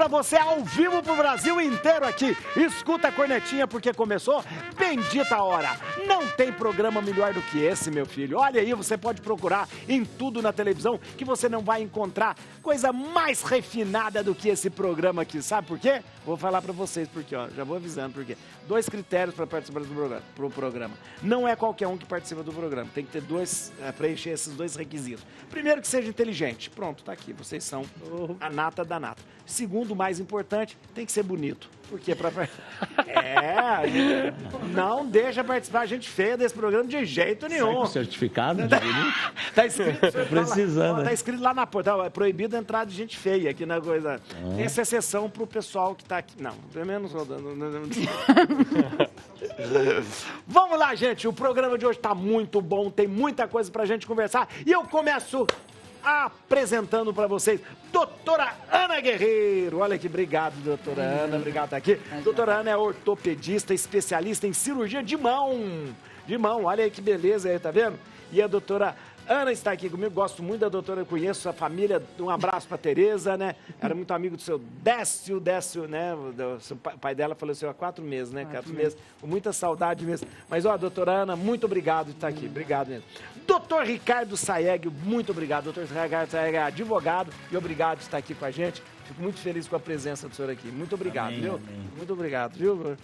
você ao vivo pro Brasil inteiro aqui. Escuta a cornetinha porque começou bendita hora. Não tem programa melhor do que esse, meu filho. Olha aí, você pode procurar em tudo na televisão que você não vai encontrar coisa mais refinada do que esse programa aqui. Sabe por quê? Vou falar pra vocês porque, ó, já vou avisando por quê. 2 critérios para participar do programa. Não é qualquer um que participa do programa. Tem que ter preencher esses 2 requisitos. Primeiro, que seja inteligente. Pronto, tá aqui. Vocês são a nata da nata. Segundo, mais importante, tem que ser bonito. Porque não deixa participar gente feia desse programa de jeito nenhum. Sai com certificado de bonito? Tá escrito, precisando. Tá escrito lá na porta, é proibido a entrada de gente feia aqui na coisa. Essa é exceção pro pessoal que tá aqui. Não, pelo menos rodando. Vamos lá, gente. O programa de hoje tá muito bom, tem muita coisa pra gente conversar. E eu começo apresentando para vocês, doutora Ana Guerreiro. Olha que obrigado, doutora Ana, obrigado por estar aqui. Doutora Ana é ortopedista, especialista em cirurgia de mão. Olha aí que beleza aí, tá vendo? E a doutora Ana está aqui comigo, gosto muito da doutora, conheço a família, um abraço para Tereza, né? Era muito amigo do seu Décio, né? O pai dela faleceu há 4 meses, né? 4 meses, com muita saudade mesmo. Mas, ó, doutora Ana, muito obrigado por estar aqui, obrigado mesmo. Doutor Ricardo Saeg, muito obrigado. Doutor Ricardo Saeg é advogado e obrigado por estar aqui com a gente. Fico muito feliz com a presença do senhor aqui. Muito obrigado, amém, viu? Amém. Muito obrigado, viu?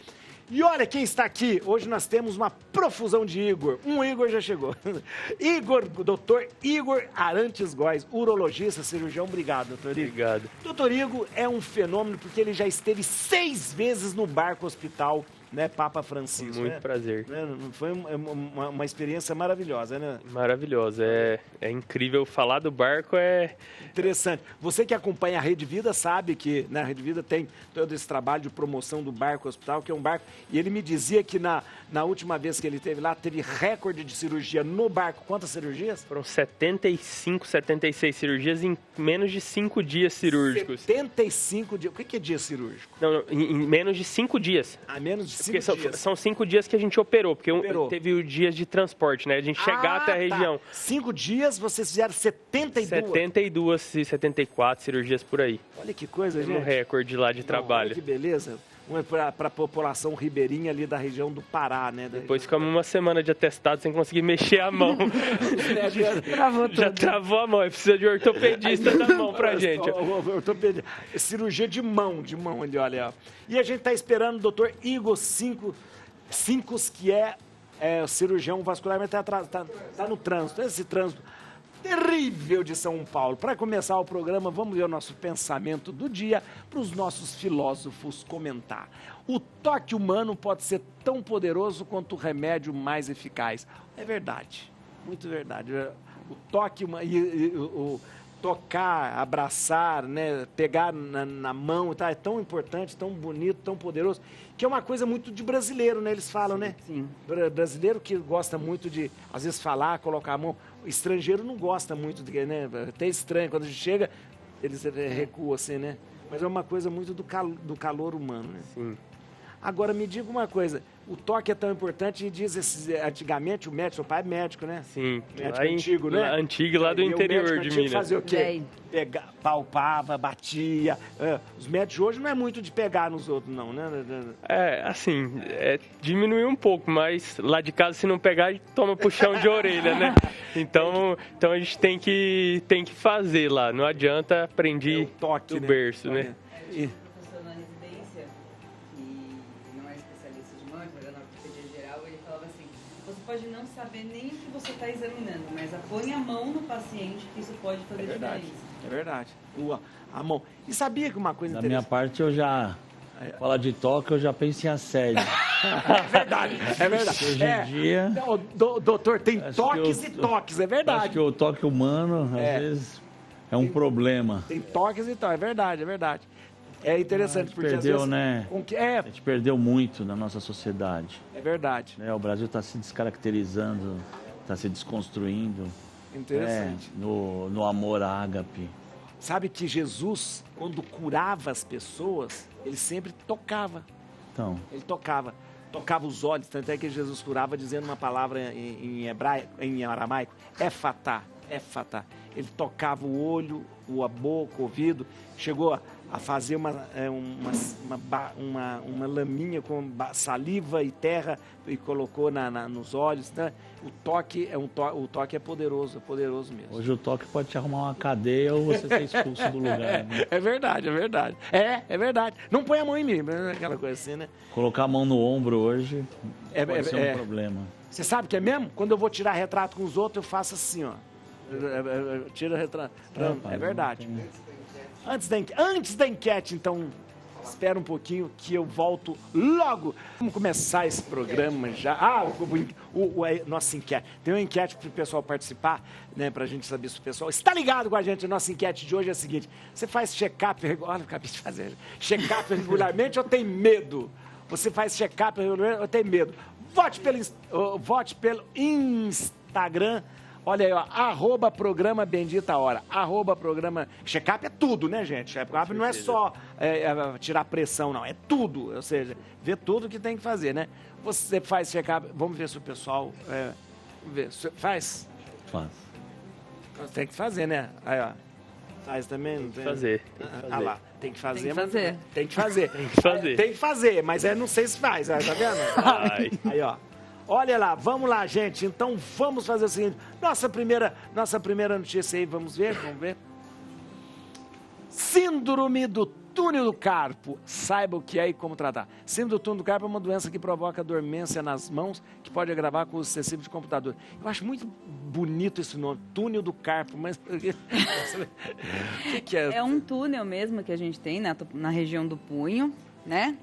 E olha quem está aqui. Hoje nós temos uma profusão de Igor. Um Igor já chegou. Doutor Igor Arantes Góes, urologista, cirurgião. Obrigado, doutor Igor. Obrigado. Doutor Igor é um fenômeno porque ele já esteve 6 vezes no barco hospital, né, Papa Francisco. Muito prazer. Foi uma experiência maravilhosa, né? Maravilhosa. É incrível. Falar do barco é... Interessante. Você que acompanha a Rede Vida sabe que na Rede Vida tem todo esse trabalho de promoção do barco hospital, que é um barco. E ele me dizia que na última vez que ele esteve lá, teve recorde de cirurgia no barco. Quantas cirurgias? Foram 75, 76 cirurgias em menos de 5 dias cirúrgicos. 75 dias. O que é dia cirúrgico? Não, em menos de 5 dias. Ah, menos de 5 dias. São 5 dias que a gente operou, porque teve os dias de transporte, né? A gente chegar até a região. 5 dias, vocês fizeram 72? 74 cirurgias por aí. Olha que coisa, gente. Um recorde lá de trabalho. Olha que beleza. Para a população ribeirinha ali da região do Pará, né? Depois ficamos uma semana de atestado sem conseguir mexer a mão. Já travou a mão. Precisa de ortopedista da mão pra gente. Cirurgia de mão ali, olha. E a gente tá esperando o doutor Igor Cincos, que é cirurgião vascular, mas tá no trânsito. Esse trânsito terrível de São Paulo. Para começar o programa, vamos ver o nosso pensamento do dia para os nossos filósofos comentar. O toque humano pode ser tão poderoso quanto o remédio mais eficaz. É verdade, muito verdade. O toque humano, o tocar, abraçar, né, pegar na mão, tá? É tão importante, tão bonito, tão poderoso, que é uma coisa muito de brasileiro, né? Eles falam, né? Sim. Brasileiro que gosta muito de, às vezes, falar, colocar a mão. O estrangeiro não gosta muito, né? Até estranho, quando a gente chega, eles recuam assim, né? Mas é uma coisa muito do calor humano, né? Sim. Agora, me diga uma coisa, o toque é tão importante e diz antigamente o médico, seu pai é médico, né? Sim. Médico antigo, né? Antigo, lá do interior de Minas. Fazia o quê? Palpava, batia. Os médicos hoje não é muito de pegar nos outros, não, né? Diminuiu um pouco, mas lá de casa, se não pegar, a gente toma puxão de orelha, né? Então a gente tem que fazer lá. Não adianta aprender do berço, né? Pode não saber nem o que você está examinando, mas põe a mão no paciente que isso pode fazer diferença. É verdade. A mão. E sabia que uma coisa interessante... Da minha parte, eu já... Falar de toque, eu já penso em assédio. É verdade. Hoje em dia... Doutor, tem toques e toques, é verdade. Acho que o toque humano, às vezes, é um problema. Tem toques e toques, é verdade. É interessante, porque perdeu, às vezes, né? A gente perdeu muito na nossa sociedade. É verdade. O Brasil está se descaracterizando, está se desconstruindo. Interessante. No amor ágape. Sabe que Jesus, quando curava as pessoas, ele sempre tocava. Então. Ele tocava os olhos, tanto é que Jesus curava dizendo uma palavra em aramaico, éfatá. Ele tocava o olho, a boca, o ouvido, chegou a fazer uma laminha com saliva e terra e colocou nos olhos, né? O toque é poderoso mesmo. Hoje o toque pode te arrumar uma cadeia ou você ser expulso do lugar. Né? É verdade. É verdade. Não põe a mão em mim, aquela coisa assim, né? Colocar a mão no ombro hoje pode ser um problema. Você sabe que é mesmo? Quando eu vou tirar retrato com os outros, eu faço assim, ó. Tira retrato. É verdade. Antes da enquete, então, espera um pouquinho que eu volto logo. Vamos começar esse programa já. Nossa enquete. Tem uma enquete para o pessoal participar, né? Para a gente saber se o pessoal está ligado com a gente. A nossa enquete de hoje é a seguinte: você faz check-up, olha, acabei de fazer, check-up regularmente ou tem medo? Você faz check-up regularmente ou tem medo? Vote pelo Instagram. Olha aí, ó, @programa Bendita Hora, @programa... Check-up é tudo, né, gente? Check-up não é só tirar pressão, não. É tudo, ou seja, ver tudo que tem que fazer, né? Você faz check-up, vamos ver se o pessoal... vamos ver, faz? Faz. Tem que fazer, né? Aí, ó. Faz também? Não tem? Fazer. Ah lá, tem que fazer. Tem que fazer. Tem que fazer, mas não sei se faz, tá vendo? Aí, ó. Olha lá, vamos lá, gente. Então, vamos fazer o seguinte. Nossa primeira notícia aí, vamos ver? Síndrome do túnel do carpo. Saiba o que é e como tratar. Síndrome do túnel do carpo é uma doença que provoca dormência nas mãos, que pode agravar com o uso excessivo de computador. Eu acho muito bonito esse nome, túnel do carpo, mas... o que é? É um túnel mesmo que a gente tem na região do punho, né?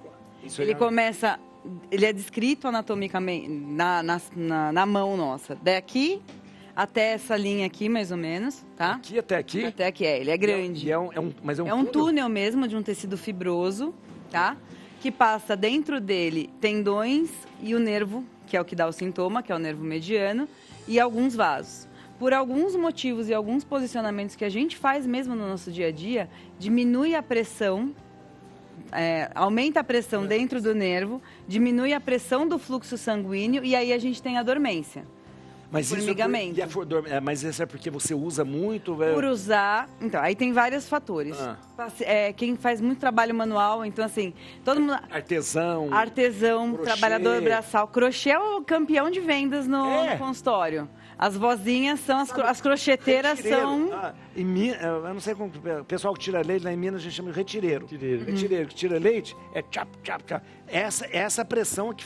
Ele é descrito anatomicamente na mão nossa. Daqui até essa linha aqui, mais ou menos, tá? Aqui até aqui? Até aqui, ele é grande. Mas é um túnel? É um túnel mesmo, de um tecido fibroso, tá? Que passa dentro dele tendões e o nervo, que é o que dá o sintoma, que é o nervo mediano, e alguns vasos. Por alguns motivos e alguns posicionamentos que a gente faz mesmo no nosso dia a dia, diminui a pressão, aumenta a pressão dentro do nervo, diminui a pressão do fluxo sanguíneo e aí a gente tem a dormência. Mas formigamento. Mas isso é porque você usa muito? Por usar... Então, aí tem vários fatores. Quem faz muito trabalho manual, então assim, todo mundo... Artesão, crochê. Trabalhador braçal. Crochê é o campeão de vendas no consultório. As vozinhas são, as crocheteiras são... eu não sei como... O pessoal que tira leite lá em Minas a gente chama de retireiro. Retireiro que tira leite é tchap, tchap, tchap. Essa pressão aqui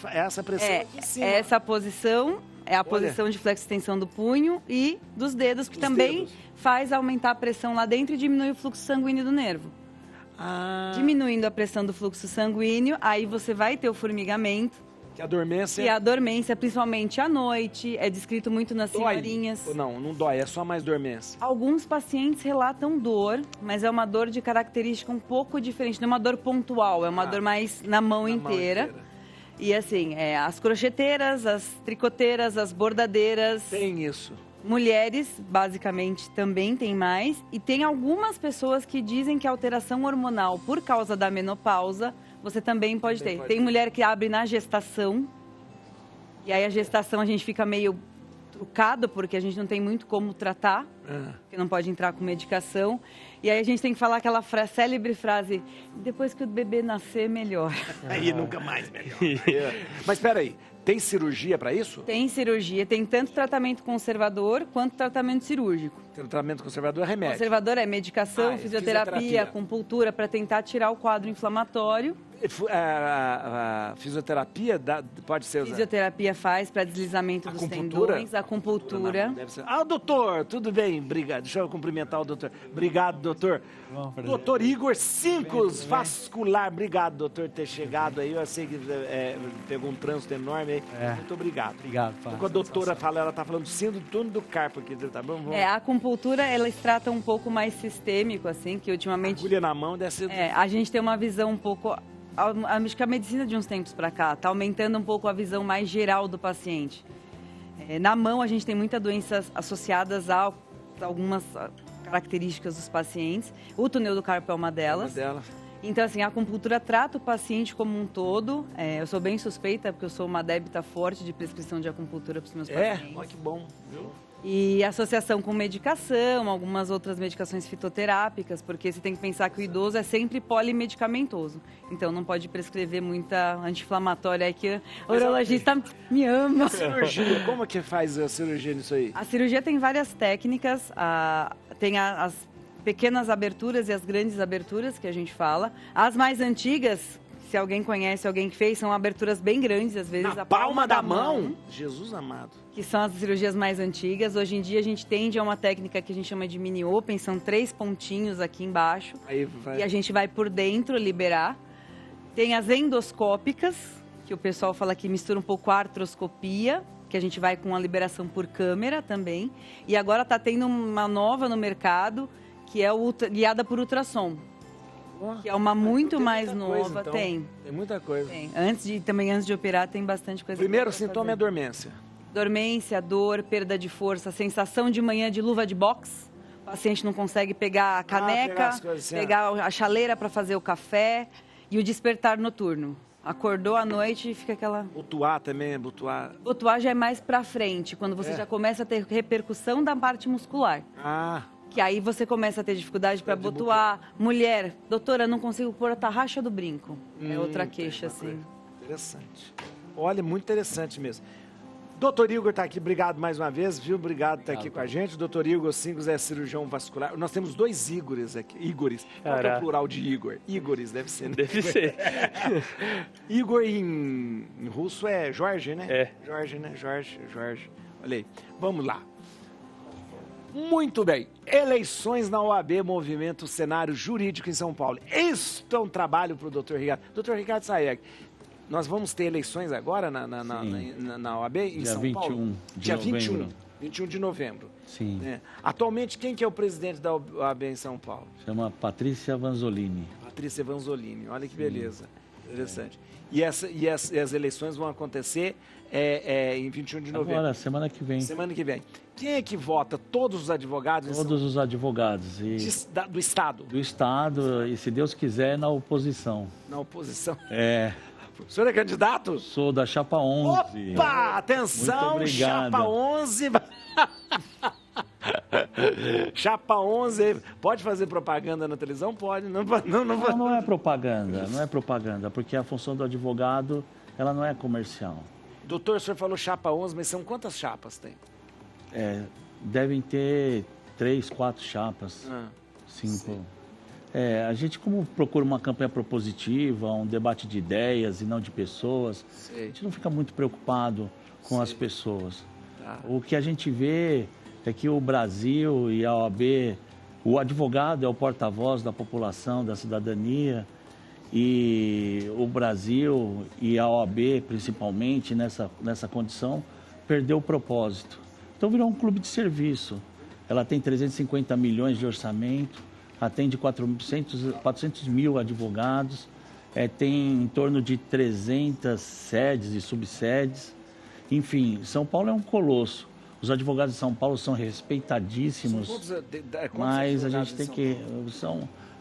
em cima. Essa posição é a posição de flexo-extensão do punho e dos dedos, que também faz aumentar a pressão lá dentro e diminui o fluxo sanguíneo do nervo. Diminuindo a pressão do fluxo sanguíneo, aí você vai ter o formigamento. Que a dormência... E a dormência, principalmente à noite, é descrito muito nas senhorinhas. Não dói, é só mais dormência. Alguns pacientes relatam dor, mas é uma dor de característica um pouco diferente. Não é uma dor pontual, é uma dor mais na mão inteira. E assim, as crocheteiras, as tricoteiras, as bordadeiras... Tem isso. Mulheres, basicamente, também tem mais. E tem algumas pessoas que dizem que a alteração hormonal por causa da menopausa... Você também pode ter. Tem mulher que abre na gestação. E aí a gestação a gente fica meio trucado, porque a gente não tem muito como tratar. Porque não pode entrar com medicação. E aí a gente tem que falar aquela célebre frase, depois que o bebê nascer, melhor. Aí nunca mais melhor. Mas espera aí, tem cirurgia para isso? Tem cirurgia, tem tanto tratamento conservador quanto tratamento cirúrgico. Tratamento conservador é remédio? Conservador é medicação, fisioterapia, acupuntura, para tentar tirar o quadro inflamatório. A fisioterapia pode ser usada? Fisioterapia faz para deslizamento dos tendões, acupuntura. Deve ser. Doutor, tudo bem? Obrigado. Deixa eu cumprimentar o doutor. Obrigado, doutor. Doutor Igor Cincos, vascular. Obrigado, doutor, ter chegado aí. Eu sei que pegou um trânsito enorme aí. Muito obrigado. Obrigado, Quando a doutora fala, ela está falando síndrome do túnel do carpo aqui, tá bom? A acupuntura, eles tratam um pouco mais sistêmico, assim, que ultimamente... Agulha na mão deve ser... a gente tem uma visão um pouco... Acho que a medicina de uns tempos para cá está aumentando um pouco a visão mais geral do paciente. Na mão, a gente tem muitas doenças associadas a algumas características dos pacientes. O túnel do carpo é uma delas. Então, assim, a acupuntura trata o paciente como um todo. Eu sou bem suspeita, porque eu sou uma débita forte de prescrição de acupuntura para os meus pacientes. Olha que bom, viu? E associação com medicação, algumas outras medicações fitoterápicas, porque você tem que pensar que o idoso é sempre polimedicamentoso. Então não pode prescrever muita anti-inflamatória aí que o urologista me ama. Cirurgia, como é que faz a cirurgia nisso aí? A cirurgia tem várias técnicas, tem as pequenas aberturas e as grandes aberturas que a gente fala. As mais antigas, se alguém conhece, alguém que fez, são aberturas bem grandes, às vezes Na a palma da mão? Jesus amado. Que são as cirurgias mais antigas. Hoje em dia a gente tende a uma técnica que a gente chama de mini open, são 3 pontinhos aqui embaixo. Aí vai. E a gente vai por dentro liberar. Tem as endoscópicas, que o pessoal fala que mistura um pouco com a artroscopia, que a gente vai com a liberação por câmera também. E agora está tendo uma nova no mercado, que é guiada por ultrassom. Que é uma muito mais nova. Então. Tem Muita coisa. Tem. Também antes de operar, tem bastante coisa. Primeiro sintoma é a dormência. Dormência, dor, perda de força, sensação de manhã de luva de boxe. O paciente não consegue pegar a caneca, pegar a chaleira para fazer o café. E o despertar noturno. Acordou à noite e fica aquela... Butuar também, butuar. Butuar já é mais para frente, quando você já começa a ter repercussão da parte muscular. Que aí você começa a ter dificuldade para butuar. Mulher, doutora, não consigo pôr a tarraxa do brinco. É outra queixa, assim. Interessante. Olha, muito interessante mesmo. Doutor Igor está aqui, obrigado mais uma vez, viu? Obrigado por estar aqui com a gente. O doutor Igor Singos é cirurgião vascular. Nós temos 2 Igores aqui. Igores. Qual é o plural de Igor? Igores, deve ser, né? Deve ser. Igor em russo é Jorge, né? É. Jorge, né? Jorge. Olha aí. Vamos lá. Muito bem. Eleições na OAB, Movimento Cenário Jurídico em São Paulo. Este é um trabalho para o doutor Ricardo. Doutor Ricardo Sayeg, nós vamos ter eleições agora na OAB em Dia São 21 Paulo? de novembro. 21 de novembro. Sim. É. Atualmente, quem que é o presidente da OAB em São Paulo? Chama Patrícia Vanzolini. Patrícia Vanzolini. Olha que beleza. Interessante. E as eleições vão acontecer em 21 de novembro. Agora, semana que vem. Semana que vem. Quem é que vota? Todos os advogados? Todos os advogados. Do Estado? Do Estado, e se Deus quiser, na oposição. Na oposição? É. O senhor é candidato? Sou da Chapa 11. Opa! Atenção, Muito obrigado. Chapa 11. Chapa 11. Pode fazer propaganda na televisão? Pode. Não é propaganda. Não é propaganda, porque a função do advogado, ela não é comercial. Doutor, o senhor falou Chapa 11, mas são quantas chapas tem? Devem ter 3, 4 chapas. 5. A gente, como procura uma campanha propositiva, um debate de ideias e não de pessoas, a gente não fica muito preocupado com as pessoas. Tá. O que a gente vê é que o Brasil e a OAB, o advogado é o porta-voz da população, da cidadania, e o Brasil e a OAB, principalmente nessa condição, perdeu o propósito. Então virou um clube de serviço. Ela tem 350 milhões de orçamento, atende 400 mil advogados, tem em torno de 300 sedes e subsedes. Enfim, São Paulo é um colosso. Os advogados de São Paulo são respeitadíssimos, mas a gente tem que...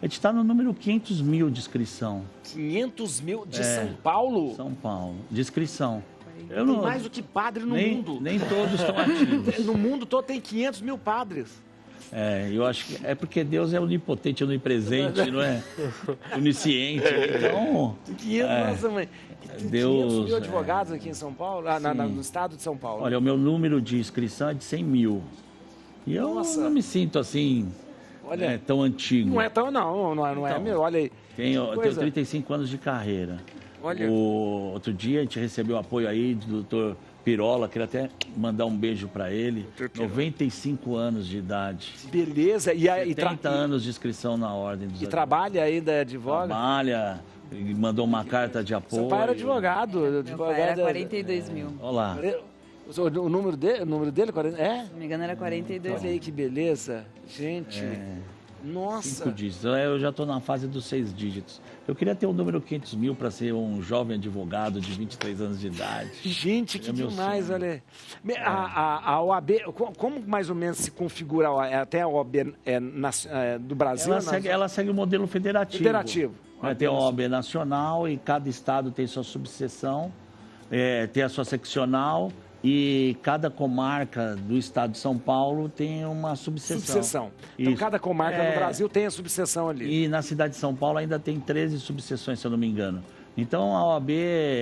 A gente está no número 500 mil de inscrição. 500 mil de São Paulo? São Paulo, de inscrição. Tem mais do que padre no mundo. Nem todos estão ativos. No mundo todo tem 500 mil padres. Eu acho que é porque Deus é onipotente, onipresente, não é? Onisciente. Então, 500 mil advogados aqui em São Paulo, no estado de São Paulo. Olha, o meu número de inscrição é de 100 mil. E eu não me sinto assim, tão antigo. Não é tão, não é meu, olha aí. Eu tenho 35 anos de carreira. Olha. Outro dia a gente recebeu apoio aí do doutor Pirola, queria até mandar um beijo para ele. 95 anos de idade. Beleza. E 30 anos de inscrição na ordem dos advogados. Trabalha ainda advogado? Trabalha, mandou uma carta de apoio. Seu pai era advogado. Meu pai era 42 mil. Olha lá. O número dele 40, Se não me engano, era 42 Olha aí que beleza. Gente, nossa. 5 dígitos. Eu já estou na fase dos 6 dígitos. Eu queria ter o número 500 mil para ser um jovem advogado de 23 anos de idade. Gente, que demais, olha. A OAB, como mais ou menos se configura até a OAB do Brasil? Ela segue o modelo federativo. Tem a OAB nacional e cada estado tem sua subseção, tem a sua seccional e cada comarca do estado de São Paulo tem uma subseção. Então, Isso. cada comarca no Brasil tem a subseção ali. E na cidade de São Paulo ainda tem 13 subseções, se eu não me engano. Então, a OAB,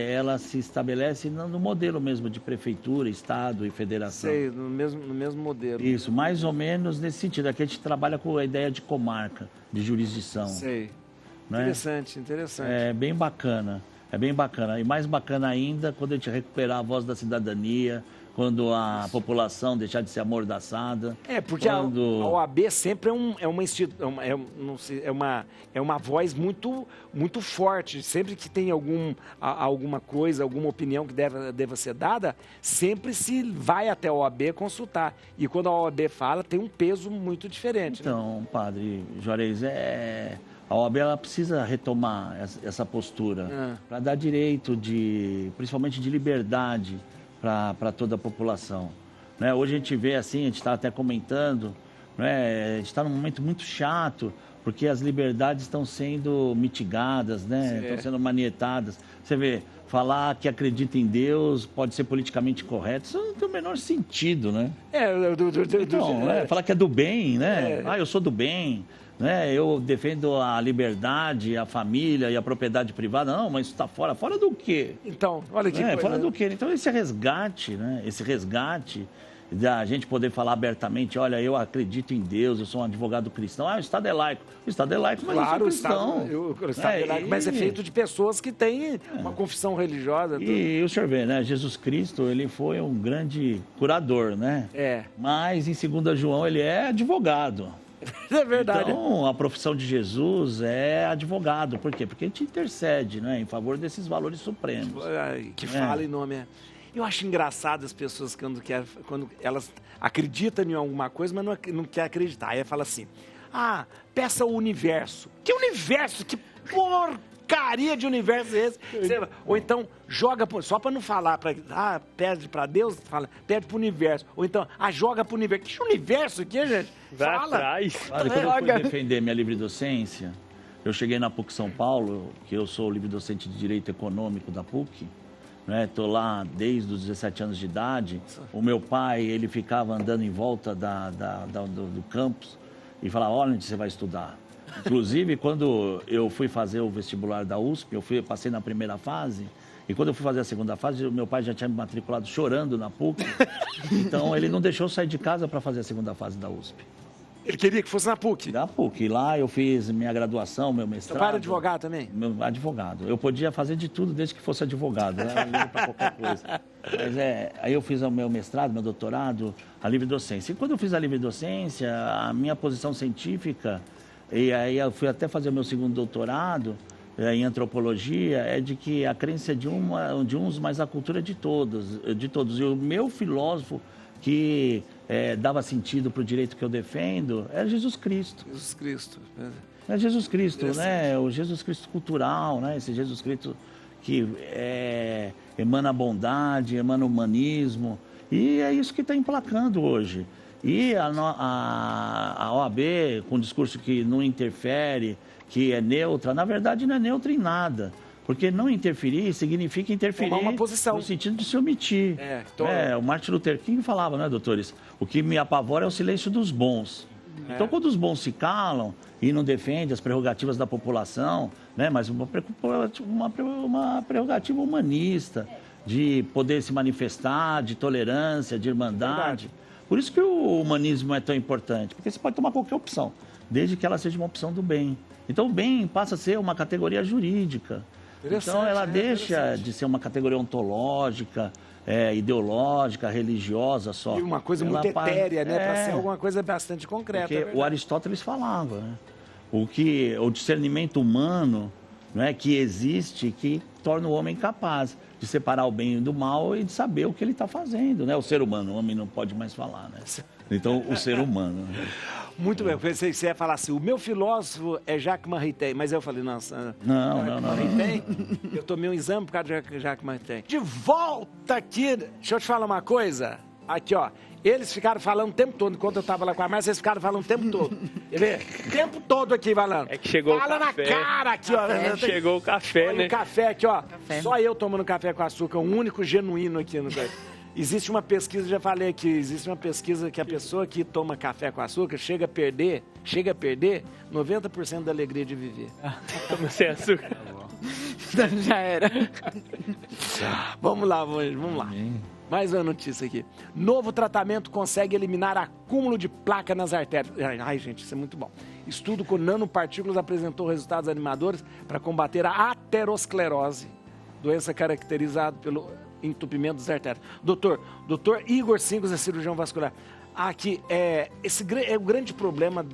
ela se estabelece no modelo mesmo de prefeitura, estado e federação. Sei, no mesmo modelo. Isso, mais ou menos nesse sentido. Aqui a gente trabalha com a ideia de comarca, de jurisdição. Sei. Né? Interessante. É bem bacana. É bem bacana. E mais bacana ainda quando a gente recuperar a voz da cidadania, quando a população deixar de ser amordaçada. Porque a OAB sempre é uma voz muito, muito forte. Sempre que tem alguma coisa, alguma opinião que deva ser dada, sempre se vai até a OAB consultar. E quando a OAB fala, tem um peso muito diferente. Então, né? Padre Juarez, a OAB ela precisa retomar essa postura para dar direito, principalmente de liberdade, para toda a população. Né? Hoje a gente vê assim, a gente está até comentando, né? A gente está num momento muito chato, porque as liberdades estão sendo mitigadas, né? Estão sendo manietadas. Você vê, falar que acredita em Deus pode ser politicamente correto, isso não tem o menor sentido, né? Falar que é do bem, né? Eu sou do bem. Né? Eu defendo a liberdade, a família e a propriedade privada. Não, mas isso está fora. Fora do quê? Então, olha que coisa. Fora do quê? Então, esse resgate, né? Esse resgate da gente poder falar abertamente, olha, eu acredito em Deus, eu sou um advogado cristão. O Estado é laico. O Estado é laico, mas claro, eu sou cristão. O Estado é laico, mas é feito de pessoas que têm uma confissão religiosa. E o senhor vê, né? Jesus Cristo, ele foi um grande curador, né? Mas, em 2 João, ele é advogado. É verdade. Então, a profissão de Jesus é advogado. Por quê? Porque a gente intercede, né, em favor desses valores supremos. Que fala em nome. Eu acho engraçado as pessoas quando elas acreditam em alguma coisa, mas não quer acreditar. Aí fala assim, peça o universo. Que universo? Que porcaria de universo é esse? Ou então, joga, só para não falar, pede para Deus, pede para o universo. Ou então, joga para o universo. Que universo aqui, gente? Vai atrás. Quando eu fui defender minha livre docência, eu cheguei na PUC São Paulo, que eu sou livre docente de Direito Econômico da PUC, né? Estou lá desde os 17 anos de idade. O meu pai, ele ficava andando em volta do campus e falava, olha onde você vai estudar. Inclusive, quando eu fui fazer o vestibular da USP, passei na primeira fase, e quando eu fui fazer a segunda fase, o meu pai já tinha me matriculado chorando na PUC, então ele não deixou eu sair de casa para fazer a segunda fase da USP. Ele queria que fosse na PUC? Na PUC. E lá eu fiz minha graduação, meu mestrado. Seu pai era advogado também? Meu advogado. Eu podia fazer de tudo desde que fosse advogado, né? Livre para qualquer coisa. Mas aí eu fiz o meu mestrado, meu doutorado, a livre docência. E quando eu fiz a livre docência, a minha posição científica, e aí eu fui até fazer o meu segundo doutorado em antropologia, é de que a crença é de uns, mas a cultura é de todos. E o meu filósofo que dava sentido para o direito que eu defendo é Jesus Cristo. Jesus Cristo. É Jesus Cristo, né? O Jesus Cristo cultural, né? Esse Jesus Cristo que emana bondade, emana humanismo. E é isso que está emplacando hoje. E a OAB, com um discurso que não interfere, que é neutra, na verdade não é neutra em nada. Porque não interferir significa interferir uma posição. No sentido de se omitir. O Martin Luther King falava, né, doutores? O que me apavora é o silêncio dos bons. Então, quando os bons se calam e não defendem as prerrogativas da população, né, mas uma prerrogativa humanista, de poder se manifestar, de tolerância, de irmandade. Por isso que o humanismo é tão importante, porque você pode tomar qualquer opção, desde que ela seja uma opção do bem. Então, o bem passa a ser uma categoria jurídica. Então, ela deixa de ser uma categoria ontológica, ideológica, religiosa só. E uma coisa muito etérea, né? Para ser alguma coisa bastante concreta. Porque o Aristóteles falava, né? O discernimento humano, né, que existe, que torna o homem capaz de separar o bem do mal e de saber o que ele está fazendo, né? O ser humano, o homem não pode mais falar, né? Então, o ser humano. Muito bem, eu pensei que você ia falar assim, o meu filósofo é Jacques Maritain, mas eu falei, nossa... Não. Eu tomei um exame por causa de Jacques Maritain. De volta aqui, deixa eu te falar uma coisa, aqui ó, eles ficaram falando o tempo todo, enquanto eu estava lá com a Márcia, eles ficaram falando o tempo todo. Quer ver? O tempo todo aqui falando. É que chegou Fala o café. na cara aqui, ó. Chegou o café, olha né? O café aqui, ó. Só eu tomando café com açúcar, o único genuíno aqui no café. Existe uma pesquisa, já falei aqui, existe uma pesquisa que a pessoa que toma café com açúcar chega a perder 90% da alegria de viver. Toma sem açúcar. Já era. Vamos lá. Mais uma notícia aqui. Novo tratamento consegue eliminar acúmulo de placa nas artérias. Ai, gente, isso é muito bom. Estudo com nanopartículas apresentou resultados animadores para combater a aterosclerose, doença caracterizada pelo entupimento das artérias. Doutor Igor Sincos é cirurgião vascular. Aqui, esse é o grande problema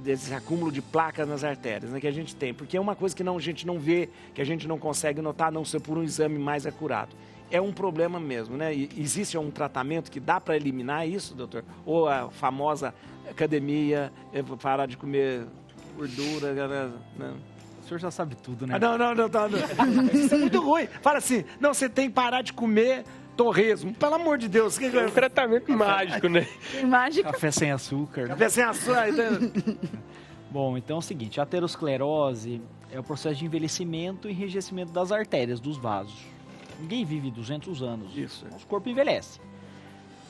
desse acúmulo de placas nas artérias, né, que a gente tem, porque é uma coisa que a gente não vê, que a gente não consegue notar, a não ser por um exame mais acurado. É um problema mesmo, né? E existe um tratamento que dá para eliminar isso, doutor? Ou a famosa academia, parar de comer gordura, né? O senhor já sabe tudo, né? Não. Isso é muito ruim. Fala assim, não, você tem que parar de comer torresmo. Pelo amor de Deus. É um tratamento mágico, né? Mágico. Café sem açúcar. Né? Café sem açúcar. Bom, então é o seguinte, a aterosclerose é o processo de envelhecimento e enrijecimento das artérias, dos vasos. Ninguém vive 200 anos. Isso. Nosso corpo envelhece.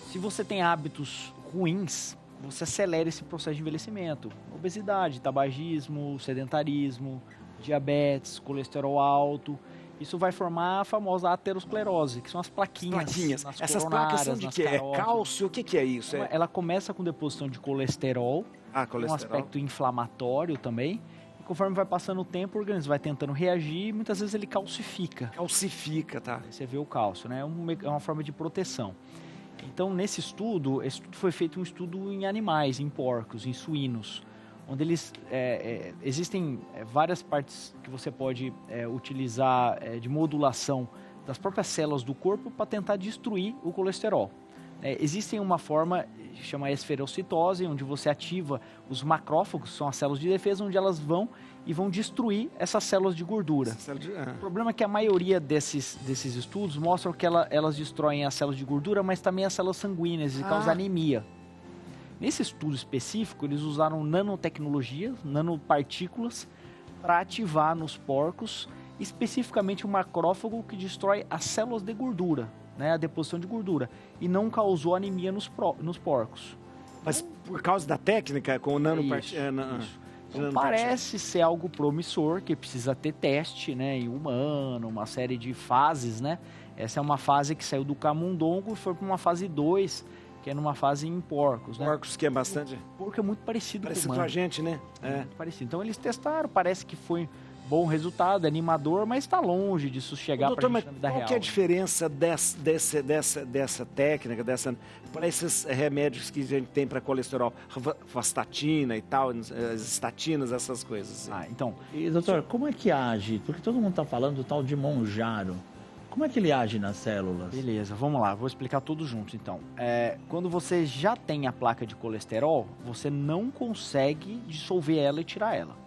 Se você tem hábitos ruins, você acelera esse processo de envelhecimento. Obesidade, tabagismo, sedentarismo, diabetes, colesterol alto. Isso vai formar a famosa aterosclerose, que são as plaquinhas. Nas Essas placas são de quê? É cálcio? O que é isso? Ela começa com deposição de colesterol, um aspecto inflamatório também. E conforme vai passando o tempo, o organismo vai tentando reagir e muitas vezes ele calcifica. Calcifica, tá. Aí você vê o cálcio, né? É uma forma de proteção. Então, nesse estudo, foi feito um estudo em animais, em porcos, em suínos, onde existem várias partes que você pode utilizar de modulação das próprias células do corpo para tentar destruir o colesterol. Existem uma forma, chama esferocitose, onde você ativa os macrófagos, são as células de defesa, onde elas vão destruir essas células de gordura. O problema é que a maioria desses estudos mostram que elas destroem as células de gordura, mas também as células sanguíneas e causam anemia. Nesse estudo específico, eles usaram nanotecnologia, nanopartículas, para ativar nos porcos, especificamente o macrófago que destrói as células de gordura, né, a deposição de gordura, e não causou anemia nos porcos. Mas por causa da técnica com o nanopartículas? Então, parece ser algo promissor, que precisa ter teste, né, em humano, uma série de fases, né? Essa é uma fase que saiu do camundongo e foi para uma fase 2, que é numa fase em porcos, né? Porcos que é bastante... O porco é muito parecido com o humano. Com a gente, né? Muito parecido. Então eles testaram, parece que foi bom resultado, animador, mas está longe disso chegar para a gente na vida real. Qual que é a diferença dessa técnica, para esses remédios que a gente tem para colesterol, vastatina e tal, as estatinas, essas coisas? Então... E, doutor, como é que age? Porque todo mundo está falando do tal de Monjaro. Como é que ele age nas células? Beleza, vamos lá, vou explicar tudo junto então. Quando você já tem a placa de colesterol, você não consegue dissolver ela e tirar ela.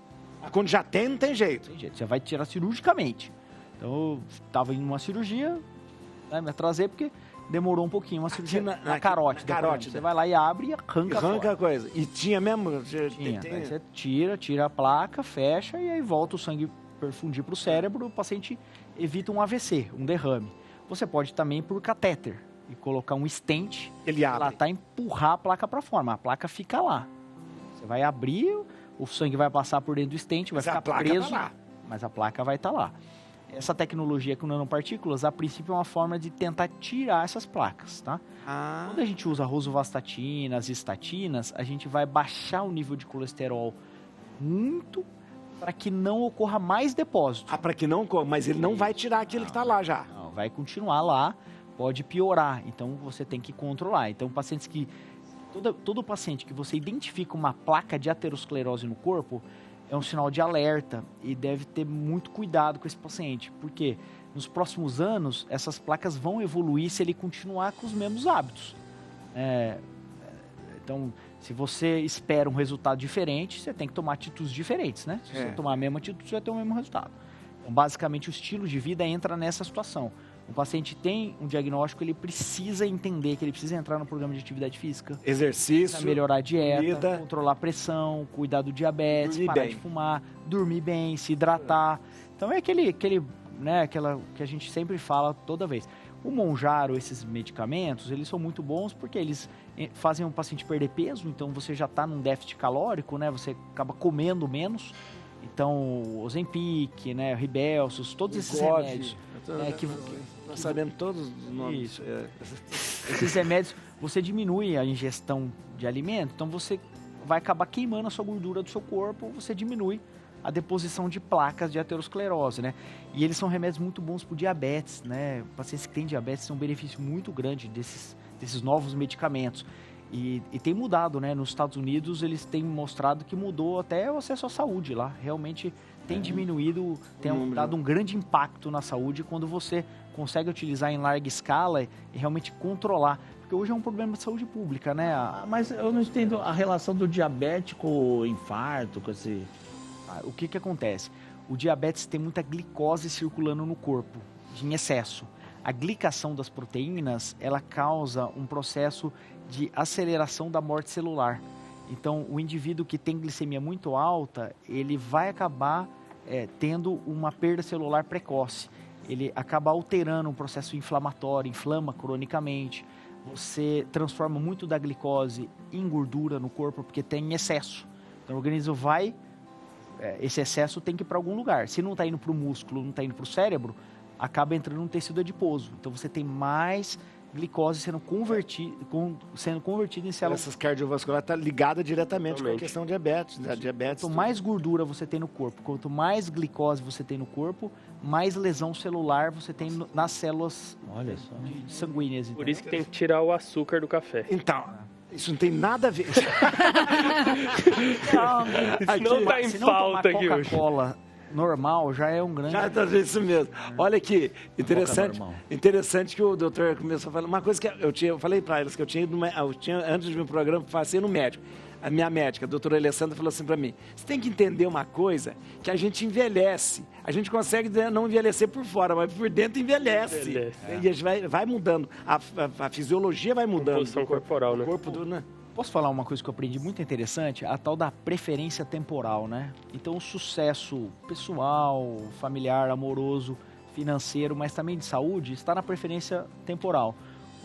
Quando já tem, não tem jeito. Você vai tirar cirurgicamente. Então, eu estava indo numa cirurgia, né, me atrasei porque demorou um pouquinho, uma cirurgia na carótida. Você vai lá e abre e arranca a coisa. E tinha mesmo? Tinha. Aí você tira a placa, fecha e aí volta o sangue perfundir para o cérebro, o paciente evita um AVC, um derrame. Você pode também por catéter e colocar um stent, empurrar a placa para fora, a placa fica lá. Você vai abrir, o sangue vai passar por dentro do stent, vai ficar preso, mas a placa vai estar lá. Essa tecnologia com nanopartículas, a princípio é uma forma de tentar tirar essas placas, tá? Quando a gente usa rosuvastatinas e estatinas, a gente vai baixar o nível de colesterol muito para que não ocorra mais depósito. Para que não ocorra, mas ele não vai tirar aquilo que está lá já. Não, vai continuar lá, pode piorar, então você tem que controlar. Então, pacientes que... Todo paciente que você identifica uma placa de aterosclerose no corpo é um sinal de alerta e deve ter muito cuidado com esse paciente, porque nos próximos anos essas placas vão evoluir se ele continuar com os mesmos hábitos. Então, se você espera um resultado diferente, você tem que tomar atitudes diferentes, né? Se você tomar a mesma atitude, você vai ter o mesmo resultado. Então, basicamente, o estilo de vida entra nessa situação. O paciente tem um diagnóstico, ele precisa entender que ele precisa entrar no programa de atividade física. Exercício. Melhorar a dieta, comida, controlar a pressão, cuidar do diabetes, parar de fumar, dormir bem, se hidratar. Então é aquela que a gente sempre fala toda vez. O Mounjaro, esses medicamentos, eles são muito bons porque eles fazem o paciente perder peso, então você já está num déficit calórico, né? Você acaba comendo menos. Então, o Ozempic, né, o Ribelsus, todos esses remédios. Nós sabemos todos os nomes. Isso. Esses remédios, você diminui a ingestão de alimento, então você vai acabar queimando a sua gordura do seu corpo, você diminui a deposição de placas de aterosclerose, né? E eles são remédios muito bons para o diabetes, né? Pacientes que têm diabetes têm um benefício muito grande desses novos medicamentos. E tem mudado, né? Nos Estados Unidos, eles têm mostrado que mudou até o acesso à saúde lá. Realmente tem diminuído, tem dado um grande impacto na saúde quando você consegue utilizar em larga escala e realmente controlar. Porque hoje é um problema de saúde pública, né? Mas eu não entendo a relação do diabético com o infarto, com esse... O que acontece? O diabetes tem muita glicose circulando no corpo, em excesso. A glicação das proteínas, ela causa um processo de aceleração da morte celular. Então, o indivíduo que tem glicemia muito alta, ele vai acabar tendo uma perda celular precoce. Ele acaba alterando um processo inflamatório, inflama cronicamente. Você transforma muito da glicose em gordura no corpo porque tem excesso. Então, o organismo vai... esse excesso tem que ir para algum lugar. Se não está indo para o músculo, não está indo para o cérebro, acaba entrando no tecido adiposo. Então você tem mais glicose sendo convertida em células. Essas cardiovasculares está ligada diretamente com a questão diabetes. Quanto mais gordura você tem no corpo, quanto mais glicose você tem no corpo, mais lesão celular você tem nas células sanguíneas. Por isso que tem que tirar o açúcar do café. Então... Isso não tem nada a ver. Isso não está em pauta aqui hoje. Coca-Cola normal já é um grande... Já está isso mesmo. Olha que interessante que o doutor começou a falar. Uma coisa que eu falei para eles que eu tinha antes de vir no programa, passei no médico. A minha médica, a doutora Alessandra, falou assim para mim: você tem que entender uma coisa, que a gente envelhece. A gente consegue não envelhecer por fora, mas por dentro envelhece. E a gente vai mudando. A fisiologia vai mudando. Composição corporal, né? Posso falar uma coisa que eu aprendi muito interessante? A tal da preferência temporal, né? Então, o sucesso pessoal, familiar, amoroso, financeiro, mas também de saúde, está na preferência temporal,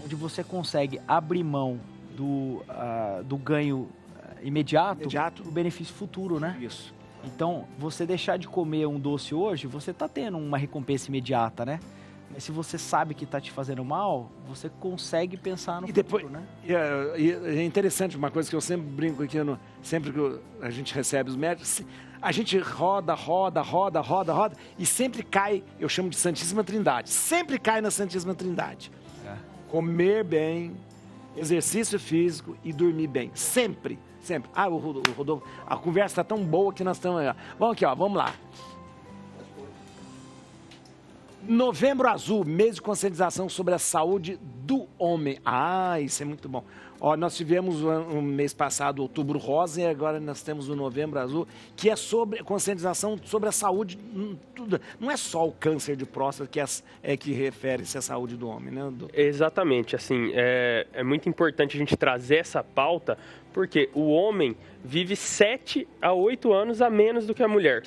onde você consegue abrir mão do ganho imediato para o benefício futuro, né? Isso. Então, você deixar de comer um doce hoje, você está tendo uma recompensa imediata, né? Mas se você sabe que está te fazendo mal, você consegue pensar no futuro, né? É interessante, uma coisa que eu sempre brinco aqui, sempre que a gente recebe os médicos, a gente roda e sempre cai, eu chamo de Santíssima Trindade, sempre cai na Santíssima Trindade. Comer bem, exercício físico e dormir bem, sempre. O Rodolfo, a conversa está tão boa que nós estamos... Vamos lá. Novembro Azul, mês de conscientização sobre a saúde do homem. Isso é muito bom. Nós tivemos um mês passado, Outubro Rosa, e agora nós temos o Novembro Azul, que é sobre conscientização sobre a saúde. Tudo. Não é só o câncer de próstata que refere-se à saúde do homem, né? Exatamente. Assim, é muito importante a gente trazer essa pauta, porque o homem vive 7 a 8 anos a menos do que a mulher.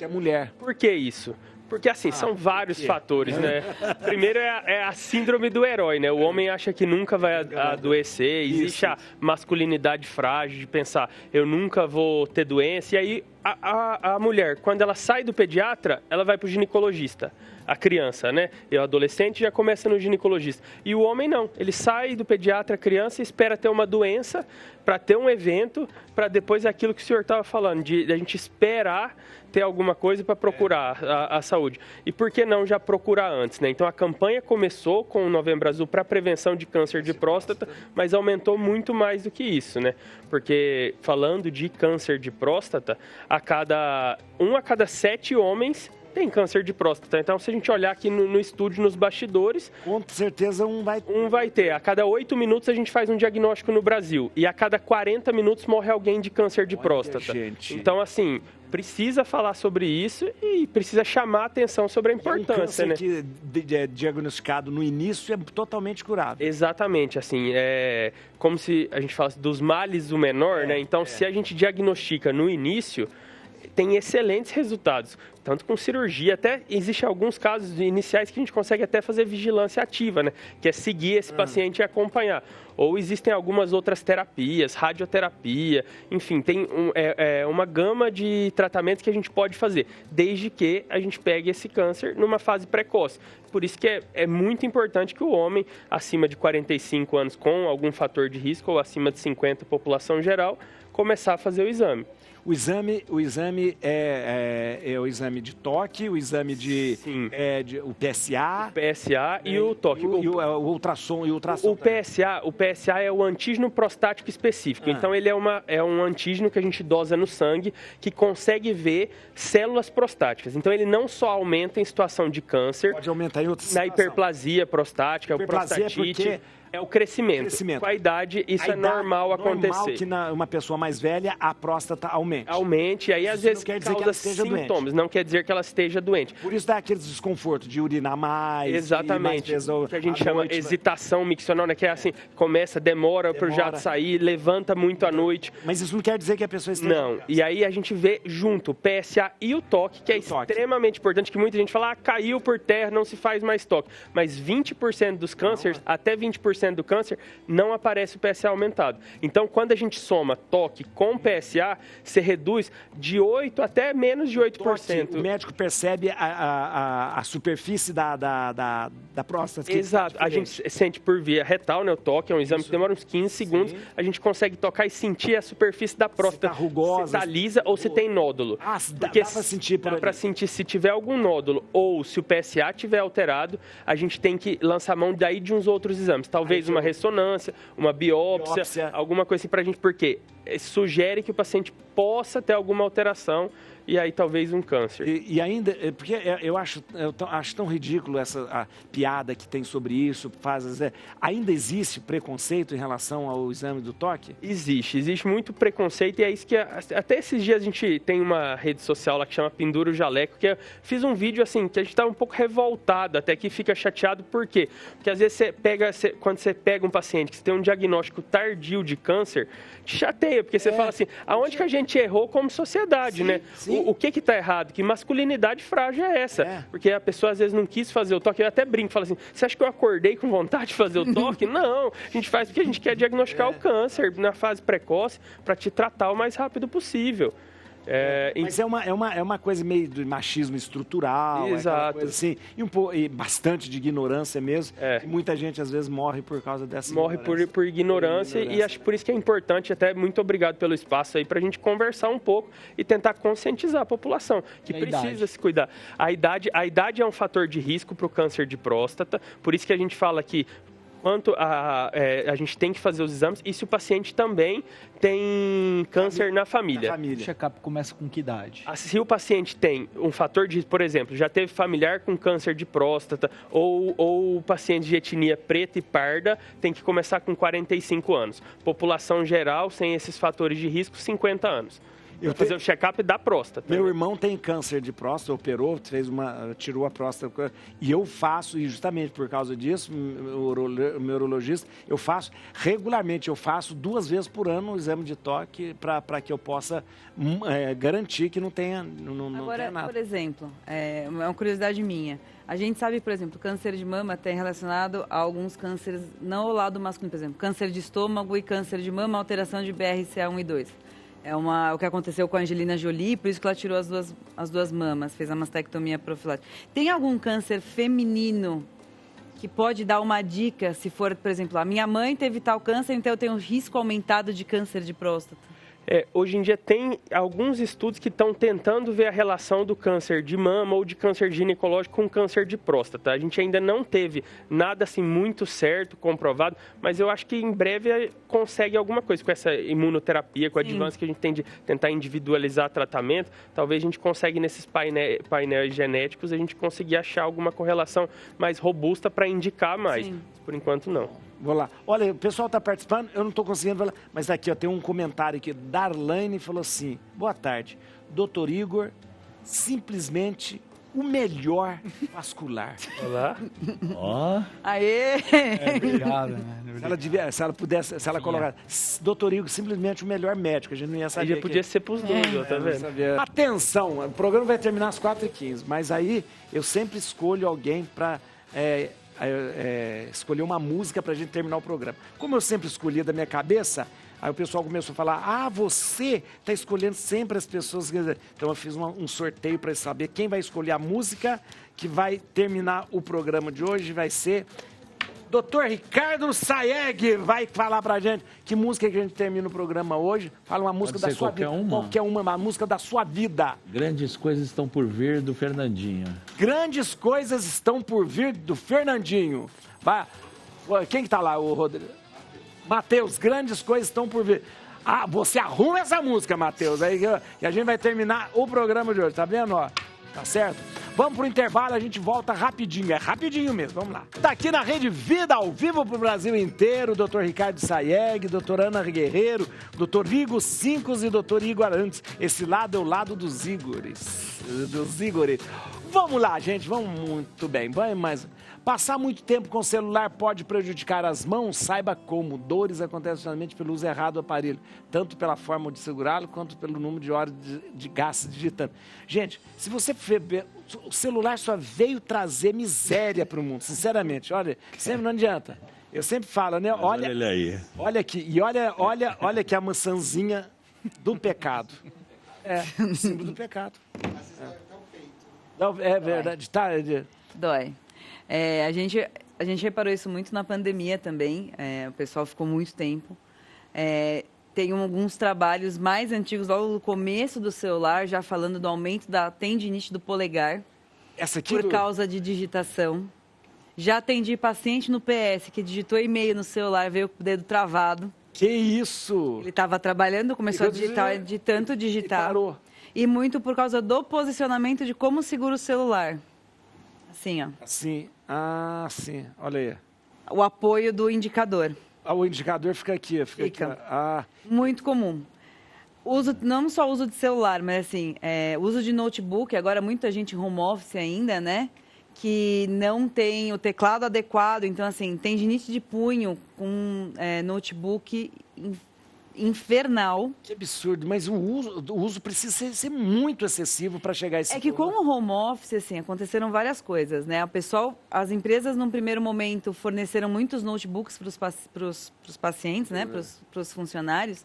Por que isso? Porque, assim, são vários fatores, né? Primeiro é a síndrome do herói, né? O homem acha que nunca vai adoecer, existe a masculinidade frágil de pensar, eu nunca vou ter doença. E aí, a mulher, quando ela sai do pediatra, ela vai para o ginecologista. A criança, né? E o adolescente já começa no ginecologista. E o homem não. Ele sai do pediatra, a criança, espera ter uma doença para ter um evento, para depois aquilo que o senhor estava falando, de a gente esperar ter alguma coisa para procurar a saúde. E por que não já procurar antes, né? Então, a campanha começou com o Novembro Azul para prevenção de câncer de próstata, mas aumentou muito mais do que isso, né? Porque, falando de câncer de próstata, a cada 7 homens tem câncer de próstata. Então, se a gente olhar aqui no estúdio, nos bastidores... Com certeza um vai ter. A cada 8 minutos a gente faz um diagnóstico no Brasil. E a cada 40 minutos morre alguém de câncer de próstata. Gente. Então, assim, precisa falar sobre isso e precisa chamar a atenção sobre a importância, né? Que é diagnosticado no início é totalmente curável. Exatamente, assim, é como se a gente falasse dos males o menor, né? Então, se a gente diagnostica no início, tem excelentes resultados, tanto com cirurgia, até existem alguns casos iniciais que a gente consegue até fazer vigilância ativa, né? Que é seguir esse paciente e acompanhar. Ou existem algumas outras terapias, radioterapia, enfim, tem uma gama de tratamentos que a gente pode fazer, desde que a gente pegue esse câncer numa fase precoce. Por isso que é muito importante que o homem acima de 45 anos com algum fator de risco ou acima de 50, população geral, começar a fazer o exame. O exame é o exame de toque, o exame o PSA. O PSA e o toque. O ultrassom e o ultrassom. O PSA é o antígeno prostático específico. Então, ele é um antígeno que a gente dosa no sangue que consegue ver células prostáticas. Então, ele não só aumenta em situação de câncer. Pode aumentar em outras na hiperplasia prostática, prostatite. É o crescimento. Com a idade, isso é normal acontecer. É normal que uma pessoa mais velha, a próstata aumente. Aumente, e aí às vezes causa sintomas, não quer dizer que ela esteja doente. Por isso dá aqueles desconfortos de urinar mais. Exatamente, que a gente chama hesitação miccional, né? Que é assim, demora pro jato sair, levanta muito à noite. Mas isso não quer dizer que a pessoa esteja... Não, e aí a gente vê junto o PSA e o toque, que é extremamente importante, que muita gente fala, caiu por terra, não se faz mais toque. Mas 20% dos cânceres, até 20% do câncer, não aparece o PSA aumentado. Então, quando a gente soma toque com PSA, você reduz de 8% até menos de 8%. Toque, o médico percebe a superfície da próstata. Exato. A gente sente por via retal, né? O toque é um exame que demora uns 15 segundos. A gente consegue tocar e sentir a superfície da próstata. Se tá rugosa. Se tá lisa ou se tem nódulo. Dá pra sentir por ali. Dá pra sentir se tiver algum nódulo ou se o PSA tiver alterado, a gente tem que lançar mão daí de uns outros exames. Talvez uma ressonância, uma biópsia, alguma coisa assim pra gente, porque sugere que o paciente possa ter alguma alteração e aí talvez um câncer. E ainda, porque eu acho tão ridículo a piada que tem sobre isso, ainda existe preconceito em relação ao exame do toque? Existe muito preconceito e é isso que, até esses dias a gente tem uma rede social lá que chama Pendura o Jaleco, que eu fiz um vídeo assim, que a gente estava um pouco revoltado, até que fica chateado, por quê? Porque às vezes quando você pega um paciente que você tem um diagnóstico tardio de câncer, te chateia, porque você fala assim, aonde que a gente errou como sociedade, né? Sim. O que está errado? Que masculinidade frágil é essa? Porque a pessoa às vezes não quis fazer o toque. Eu até brinco, falo assim, você acha que eu acordei com vontade de fazer o toque? Não, a gente faz porque a gente quer diagnosticar o câncer na fase precoce para te tratar o mais rápido possível. Mas é uma coisa meio de machismo estrutural, exato. Coisa assim, e bastante de ignorância mesmo. E muita gente às vezes morre por causa dessa ignorância. Por ignorância, e acho por isso que é importante, até muito obrigado pelo espaço aí, para a gente conversar um pouco e tentar conscientizar a população, que precisa se cuidar. A idade é um fator de risco para o câncer de próstata, por isso que a gente fala que a gente tem que fazer os exames e se o paciente também tem câncer na família. O check-up começa com que idade? Se o paciente tem um fator de, por exemplo, já teve familiar com câncer de próstata ou paciente de etnia preta e parda, tem que começar com 45 anos. População geral, sem esses fatores de risco, 50 anos. Fazer o check-up da próstata. Meu irmão tem câncer de próstata, operou, tirou a próstata. E eu faço, e justamente por causa disso, o meu urologista, eu faço regularmente, 2 vezes por ano o exame de toque para que eu possa garantir que não tenha nada. Por exemplo, é uma curiosidade minha. A gente sabe, por exemplo, câncer de mama tem relacionado a alguns cânceres, não ao lado masculino, por exemplo, câncer de estômago e câncer de mama, alteração de BRCA1 e 2. É o que aconteceu com a Angelina Jolie, por isso que ela tirou as duas mamas, fez a mastectomia profilática. Tem algum câncer feminino que pode dar uma dica, se for, por exemplo, a minha mãe teve tal câncer, então eu tenho um risco aumentado de câncer de próstata? Hoje em dia tem alguns estudos que estão tentando ver a relação do câncer de mama ou de câncer ginecológico com câncer de próstata. A gente ainda não teve nada assim muito certo, comprovado, mas eu acho que em breve consegue alguma coisa com essa imunoterapia, com a advance que a gente tem de tentar individualizar tratamento. Talvez a gente consiga nesses painéis genéticos, a gente conseguir achar alguma correlação mais robusta para indicar mais. Sim. Por enquanto, não. Vou lá. Olha, o pessoal está participando, eu não estou conseguindo falar, mas aqui ó, tem um comentário aqui. Darlane falou assim, boa tarde, doutor Igor simplesmente o melhor vascular. Olá. Ó. Aê! Obrigado, né? Se ela pudesse, se ela colocar Dr. Igor, simplesmente o melhor médico, a gente não ia saber. Aí já podia ser pros dois, ó, tá vendo? Atenção, o programa vai terminar às 4h15, mas aí eu sempre escolho alguém para escolher uma música pra gente terminar o programa. Como eu sempre escolhi da minha cabeça, aí o pessoal começou a falar, você tá escolhendo sempre as pessoas. Então eu fiz um sorteio para saber quem vai escolher a música que vai terminar o programa de hoje. Vai ser Dr. Ricardo Sayeg, vai falar pra gente que música que a gente termina o programa hoje. Fala uma música da sua vida. Qualquer uma música da sua vida. Grandes coisas estão por vir, do Fernandinho. Grandes coisas estão por vir, do Fernandinho. Vai. Quem que tá lá, o Rodrigo? Matheus, grandes coisas estão por vir. Você arruma essa música, Matheus, aí que a gente vai terminar o programa de hoje, tá vendo, ó? Tá certo? Vamos pro intervalo, a gente volta rapidinho, é rapidinho mesmo, vamos lá. Tá aqui na Rede Vida, ao vivo pro Brasil inteiro, Dr. Ricardo Sayeg, Dr. Ana Guerreiro, Dr. Igor Cincos e Dr. Igor Arantes. Esse lado é o lado dos Igores. Vamos lá, gente, vamos muito bem. Vai mais. Passar muito tempo com o celular pode prejudicar as mãos? Saiba como. Dores acontecem somente pelo uso errado do aparelho, tanto pela forma de segurá-lo, quanto pelo número de horas de gasto digitando. Gente, se você ver, o celular só veio trazer miséria para o mundo, sinceramente. Olha, sempre não adianta. Eu sempre falo, né? Olha ele aí. Olha aqui, e olha aqui a maçãzinha do pecado. É, o símbolo do pecado. É verdade, tá? Dói. A gente reparou isso muito na pandemia também. O pessoal ficou muito tempo. Tem alguns trabalhos mais antigos, logo no começo do celular, já falando do aumento da tendinite do polegar. Essa aqui por causa de digitação. Já atendi paciente no PS que digitou e-mail no celular, veio com o dedo travado. Que isso? Ele estava trabalhando, começou a digitar de tanto digitar. E parou. E muito por causa do posicionamento de como segura o celular. Assim, ó. Assim. Sim. Olha aí. O apoio do indicador. O indicador fica aqui. Fica. Muito comum. Não só uso de celular, mas assim, uso de notebook. Agora muita gente home office ainda, né? Que não tem o teclado adequado. Então, assim, tendinite de punho com notebook infernal. Que absurdo, mas o uso precisa ser muito excessivo para chegar a esse ponto. Que com o home office, assim, aconteceram várias coisas, né? As empresas, num primeiro momento, forneceram muitos notebooks para os pacientes, né? Para os funcionários.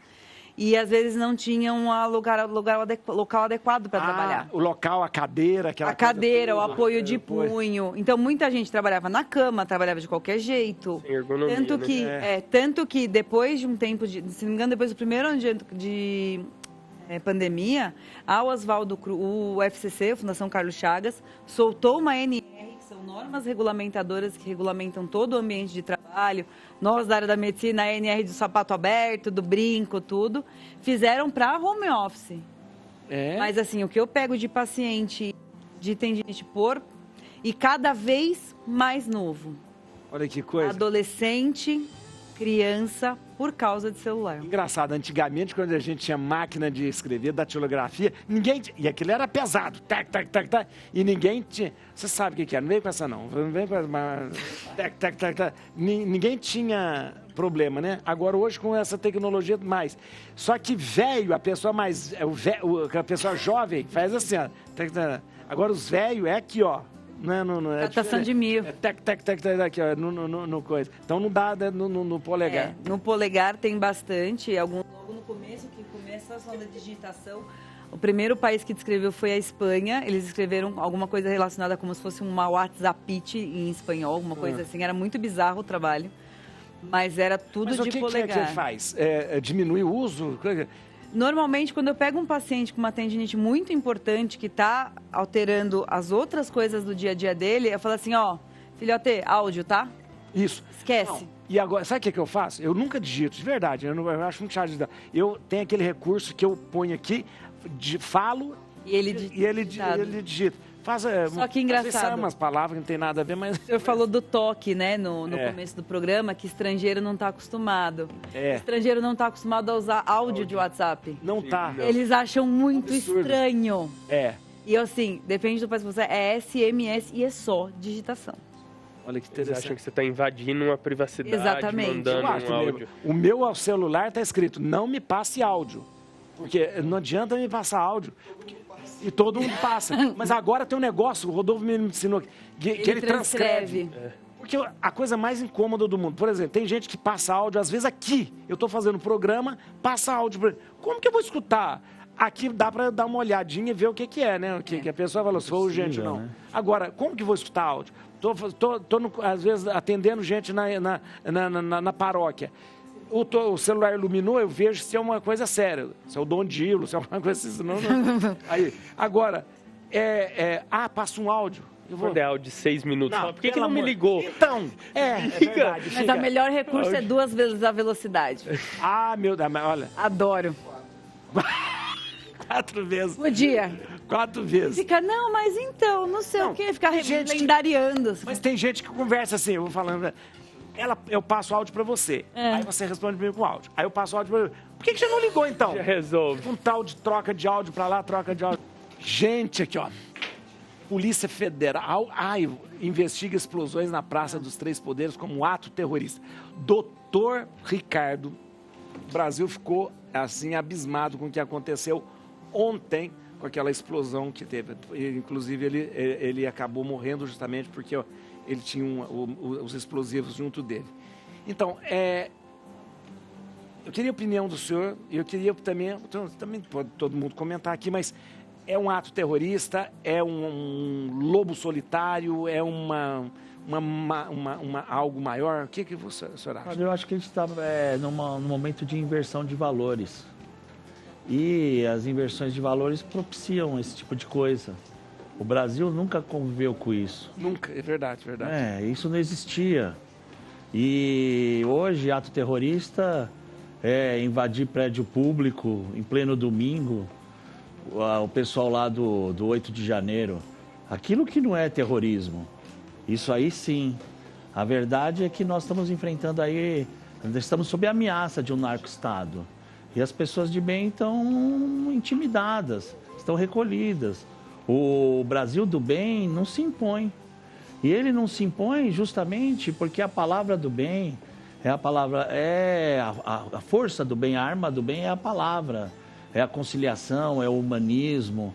E, às vezes, não tinham um local adequado para trabalhar. O local, a cadeira, a cadeira, o apoio de punho. Então, muita gente trabalhava na cama, trabalhava de qualquer jeito. Sem ergonomia, tanto que depois de um tempo, se não me engano, depois do primeiro ano de pandemia, a Oswaldo Cruz, o FCC, a Fundação Carlos Chagas, soltou uma NR, que são normas regulamentadoras que regulamentam todo o ambiente de trabalho. Nós, da área da medicina, a NR do sapato aberto, do brinco, tudo, fizeram para home office. Mas, assim, o que eu pego de paciente de tendinite e cada vez mais novo. Olha que coisa. Adolescente, criança, por causa de celular. Engraçado, antigamente, quando a gente tinha máquina de escrever, datilografia, e aquilo era pesado, e ninguém tinha... Você sabe o que é? Não vem com essa, não. Não vem com essa... Ninguém tinha problema, né? Agora, hoje, com essa tecnologia, mais. Só que velho, a pessoa mais... A pessoa jovem faz assim, ó. Agora, os velhos é aqui, ó. Não é catação de mil. Aqui, ó, no coisa. Então não dá no polegar. No polegar tem bastante. Logo no começo, que começa a da digitação, o primeiro país que descreveu foi a Espanha. Eles escreveram alguma coisa relacionada como se fosse uma WhatsApp em espanhol, alguma coisa assim. Era muito bizarro o trabalho, mas era tudo de polegar. Mas o que faz? Diminui o uso? Normalmente, quando eu pego um paciente com uma tendinite muito importante que está alterando as outras coisas do dia a dia dele, eu falo assim, filhote, áudio, tá? Isso. Esquece. Não. E agora, sabe o que eu faço? Eu nunca digito, de verdade, eu acho muito chato de digitar. Eu tenho aquele recurso que eu ponho aqui, falo e ele digita. Só que engraçado. Sabe umas palavras que não tem nada a ver, mas... O senhor falou do toque, né, no começo do programa, que estrangeiro não está acostumado. Estrangeiro não está acostumado a usar áudio de WhatsApp. Não tá. Eles acham muito estranho. E assim, depende do país que você é SMS e é só digitação. Olha que Eles interessante. acham que você está invadindo uma privacidade, Exatamente. mandando um áudio. O meu celular está escrito, não me passe áudio. Porque não adianta me passar áudio. E todo mundo passa. Mas agora tem um negócio, o Rodolfo me ensinou, que ele transcreve. Porque a coisa mais incômoda do mundo, por exemplo, tem gente que passa áudio, às vezes aqui, eu estou fazendo programa, passa áudio. Como que eu vou escutar? Aqui dá para dar uma olhadinha e ver o que é, né? Que a pessoa falou, se for urgente ou não. Né? Agora, como que eu vou escutar áudio? Tô às vezes, atendendo gente na paróquia. O celular iluminou, eu vejo se é uma coisa séria. Se é o Dom Dilo, se é alguma coisa assim. Não. Aí, agora, passa um áudio. Quando é áudio de 6 minutos, não, por que não me ligou? Então, é verdade. Mas o melhor recurso é 2 vezes a velocidade. Meu Deus, olha. Adoro. 4 vezes. Bom dia. 4 vezes. Fica, não, mas então, não sei o quê, ficar lendáriando. Mas tem gente que conversa assim, eu vou falando, eu passo áudio pra você, aí você responde pra mim com áudio. Aí eu passo áudio pra mim. Por que você não ligou então? Já resolve. Um tal de troca de áudio pra lá, troca de áudio. Gente, aqui ó. Polícia Federal investiga explosões na Praça dos Três Poderes como um ato terrorista. Doutor Ricardo, o Brasil ficou assim abismado com o que aconteceu ontem com aquela explosão que teve. Inclusive ele acabou morrendo justamente porque ele tinha os explosivos junto dele. Então, eu queria a opinião do senhor, e eu queria também pode todo mundo comentar aqui, mas é um ato terrorista, é um lobo solitário, é algo maior? O que o senhor acha? Eu acho que a gente está num momento de inversão de valores. E as inversões de valores propiciam esse tipo de coisa. O Brasil nunca conviveu com isso. Nunca, é verdade. Isso não existia. E hoje, ato terrorista é invadir prédio público em pleno domingo. O pessoal lá do 8 de janeiro. Aquilo que não é terrorismo. Isso aí sim. A verdade é que nós estamos enfrentando aí, estamos sob a ameaça de um narco-estado. E as pessoas de bem estão intimidadas, estão recolhidas. O Brasil do bem não se impõe. E ele não se impõe justamente porque a palavra do bem a força do bem, a arma do bem é a palavra. É a conciliação, é o humanismo.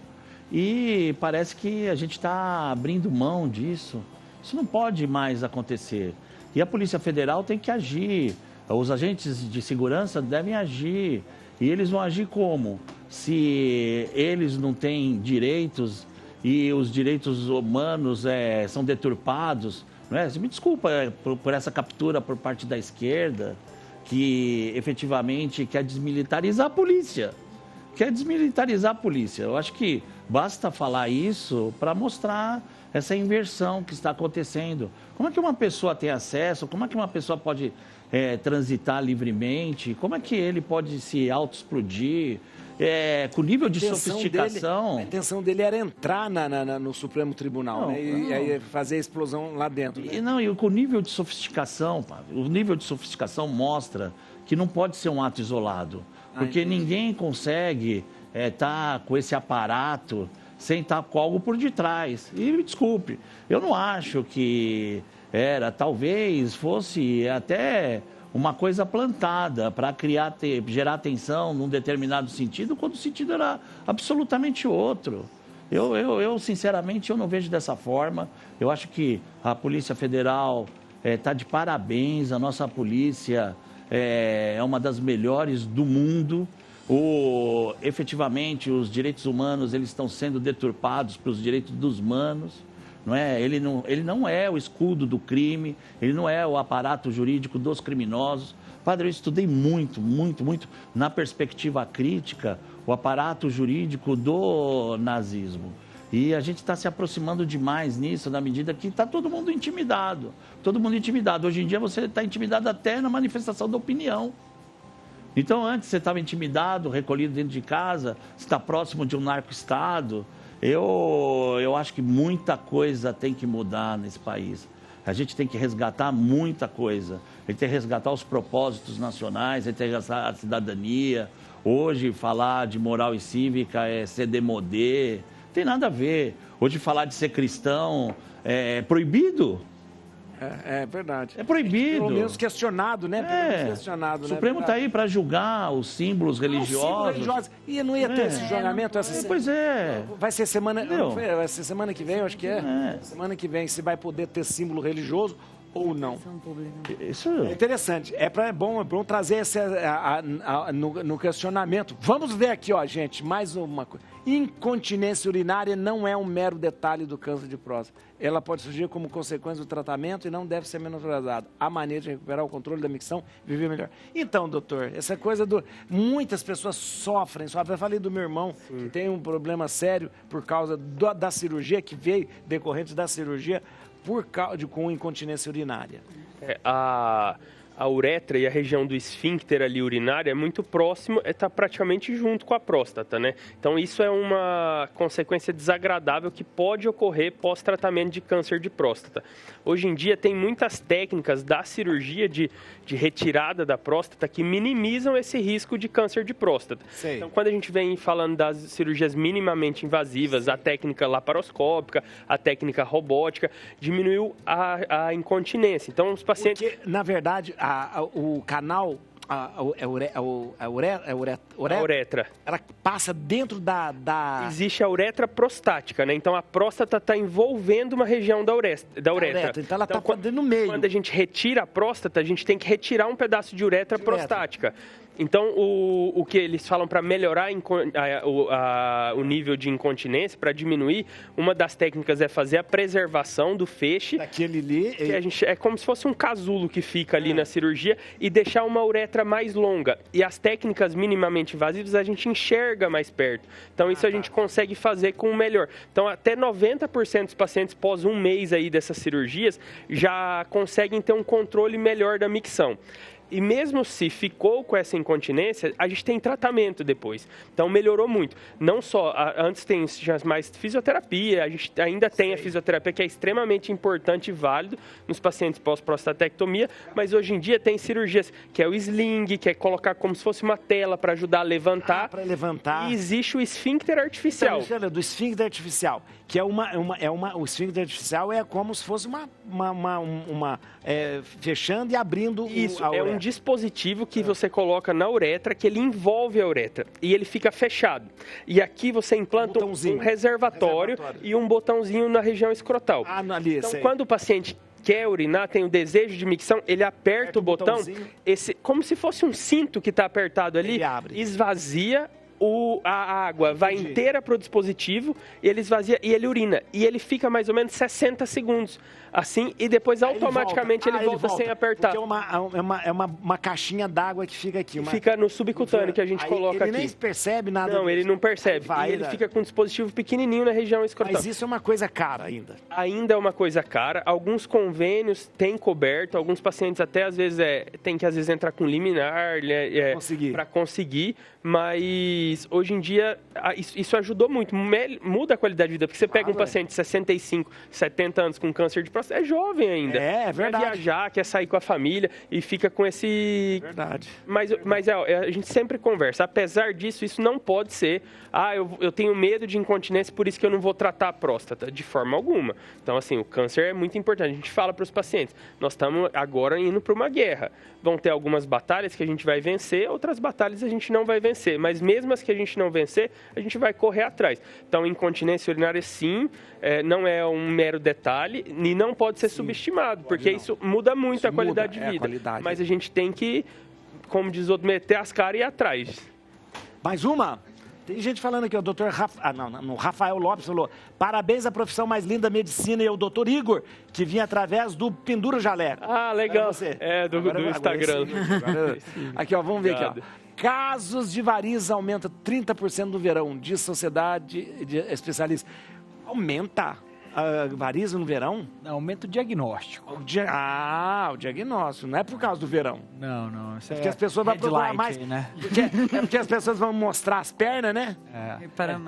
E parece que a gente está abrindo mão disso. Isso não pode mais acontecer. E a Polícia Federal tem que agir. Os agentes de segurança devem agir. E eles vão agir como? Se eles não têm direitos e os direitos humanos são deturpados, não é? Me desculpa por essa captura por parte da esquerda, que efetivamente quer desmilitarizar a polícia. Eu acho que basta falar isso para mostrar essa inversão que está acontecendo. Como é que uma pessoa tem acesso? Como é que uma pessoa pode transitar livremente? Como é que ele pode se autoexplodir? Com nível de sofisticação... A intenção dele era entrar no Supremo Tribunal, né? E aí fazer a explosão lá dentro. Né? E com o nível de sofisticação, o nível de sofisticação mostra que não pode ser um ato isolado. Porque ninguém consegue estar com esse aparato sem estar com algo por detrás. E me desculpe, eu não acho que talvez fosse até uma coisa plantada para gerar atenção num determinado sentido, quando o sentido era absolutamente outro. Eu sinceramente, eu não vejo dessa forma. Eu acho que a Polícia Federal está de parabéns, a nossa polícia é uma das melhores do mundo. Efetivamente, os direitos humanos eles estão sendo deturpados pelos direitos dos humanos. Não é? Ele não é o escudo do crime, ele não é o aparato jurídico dos criminosos. Padre, eu estudei muito na perspectiva crítica o aparato jurídico do nazismo. E a gente está se aproximando demais nisso, na medida que está todo mundo intimidado. Hoje em dia você está intimidado até na manifestação da opinião. Então, antes você estava intimidado, recolhido dentro de casa, você está próximo de um narco-estado. Eu acho que muita coisa tem que mudar nesse país. A gente tem que resgatar muita coisa. A gente tem que resgatar os propósitos nacionais, a gente tem que resgatar a cidadania. Hoje, falar de moral e cívica é ser demodé, Tem nada a ver. Hoje falar de ser cristão é proibido. É verdade. É proibido. Pelo menos questionado, né? Pelo menos questionado, o Supremo está aí para julgar os símbolos religiosos. E não ia ter esse julgamento essa semana. Pois é. Vai ser semana que vem, eu acho que é. Semana que vem, se vai poder ter símbolo religioso ou não. Isso é interessante. É bom trazer esse no questionamento. Vamos ver aqui, ó, gente, mais uma coisa. Incontinência urinária não é um mero detalhe do câncer de próstata. Ela pode surgir como consequência do tratamento e não deve ser menosprezada. Há maneira de recuperar o controle da micção e viver melhor. Então, doutor, essa coisa muitas pessoas sofrem. Eu falei do meu irmão, que tem um problema sério por causa da cirurgia, que veio decorrente da cirurgia, com incontinência urinária. A uretra e a região do esfíncter ali urinário é muito próximo, está praticamente junto com a próstata, né? Então isso é uma consequência desagradável que pode ocorrer pós-tratamento de câncer de próstata. Hoje em dia tem muitas técnicas da cirurgia de retirada da próstata que minimizam esse risco de câncer de próstata. Sei. Então quando a gente vem falando das cirurgias minimamente invasivas, a técnica laparoscópica, a técnica robótica, diminuiu a incontinência. Então os pacientes... Porque, na verdade, o canal, a uretra, ela passa dentro da... Existe a uretra prostática, né? Então a próstata está envolvendo uma região da uretra. Então ela está no meio. Quando a gente retira a próstata, a gente tem que retirar um pedaço de uretra prostática. Então, o que eles falam para melhorar o nível de incontinência, para diminuir, uma das técnicas é fazer a preservação do feixe. Daquele ali. Que é como se fosse um casulo que fica ali na cirurgia e deixar uma uretra mais longa. E as técnicas minimamente invasivas a gente enxerga mais perto. Então, isso a gente consegue fazer com o melhor. Então, até 90% dos pacientes pós um mês aí dessas cirurgias já conseguem ter um controle melhor da micção. E mesmo se ficou com essa incontinência, a gente tem tratamento depois. Então, melhorou muito. Não só, antes tem mais fisioterapia, a gente ainda tem a fisioterapia, que é extremamente importante e válido nos pacientes pós-prostatectomia, mas hoje em dia tem cirurgias, que é o sling, que é colocar como se fosse uma tela para ajudar a levantar. Para levantar. E existe o esfíncter artificial. Então, do esfíncter artificial, que é o esfíncter artificial é como se fosse fechando e abrindo Isso, a uretra. É um dispositivo que você coloca na uretra, que ele envolve a uretra e ele fica fechado. E aqui você implanta um reservatório e um botãozinho na região escrotal. Então, quando o paciente quer urinar, tem o desejo de micção, ele aperta o botão, como se fosse um cinto que está apertado ali, esvazia. A água vai inteira para o dispositivo, ele esvazia e ele urina. E ele fica mais ou menos 60 segundos assim, e depois automaticamente ele volta sem apertar. Porque é uma caixinha d'água que fica aqui. Fica no subcutâneo que a gente coloca aqui. Ele nem percebe nada. Não, ele não percebe. E ele fica com um dispositivo pequenininho na região escrotal. Mas isso é uma coisa cara ainda. Ainda é uma coisa cara. Alguns convênios têm coberto, alguns pacientes até às vezes tem que entrar com liminar para conseguir, mas hoje em dia isso ajudou muito, muda a qualidade de vida, porque você pega um paciente de 65, 70 anos com câncer de próstata, é jovem ainda. É verdade. Quer viajar, quer sair com a família e fica com esse... Verdade. Mas a gente sempre conversa. Apesar disso, isso não pode ser... eu tenho medo de incontinência, por isso que eu não vou tratar a próstata. De forma alguma. Então, assim, o câncer é muito importante. A gente fala para os pacientes, nós estamos agora indo para uma guerra. Vão ter algumas batalhas que a gente vai vencer, outras batalhas a gente não vai vencer. Mas mesmo as que a gente não vencer, a gente vai correr atrás. Então, incontinência urinária, sim, não é um mero detalhe e não pode ser subestimado, porque isso muda muito a qualidade de vida. Mas a gente tem que, como diz o outro, meter as caras e ir atrás. Mais uma? Tem gente falando aqui, o doutor Rafael Lopes falou, parabéns à profissão mais linda da medicina e ao doutor Igor, que vinha através do Pendura Jaleco. Ah, legal. Do Instagram. Aqui, ó, vamos ver aqui, ó. Casos de varizes aumenta 30% no verão, diz Sociedade de Especialistas. Aumenta a varize no verão? Aumenta o diagnóstico. O diagnóstico. Não é por causa do verão. Não. Isso porque as pessoas vão procurar mais. Né? Porque as pessoas vão mostrar as pernas, né?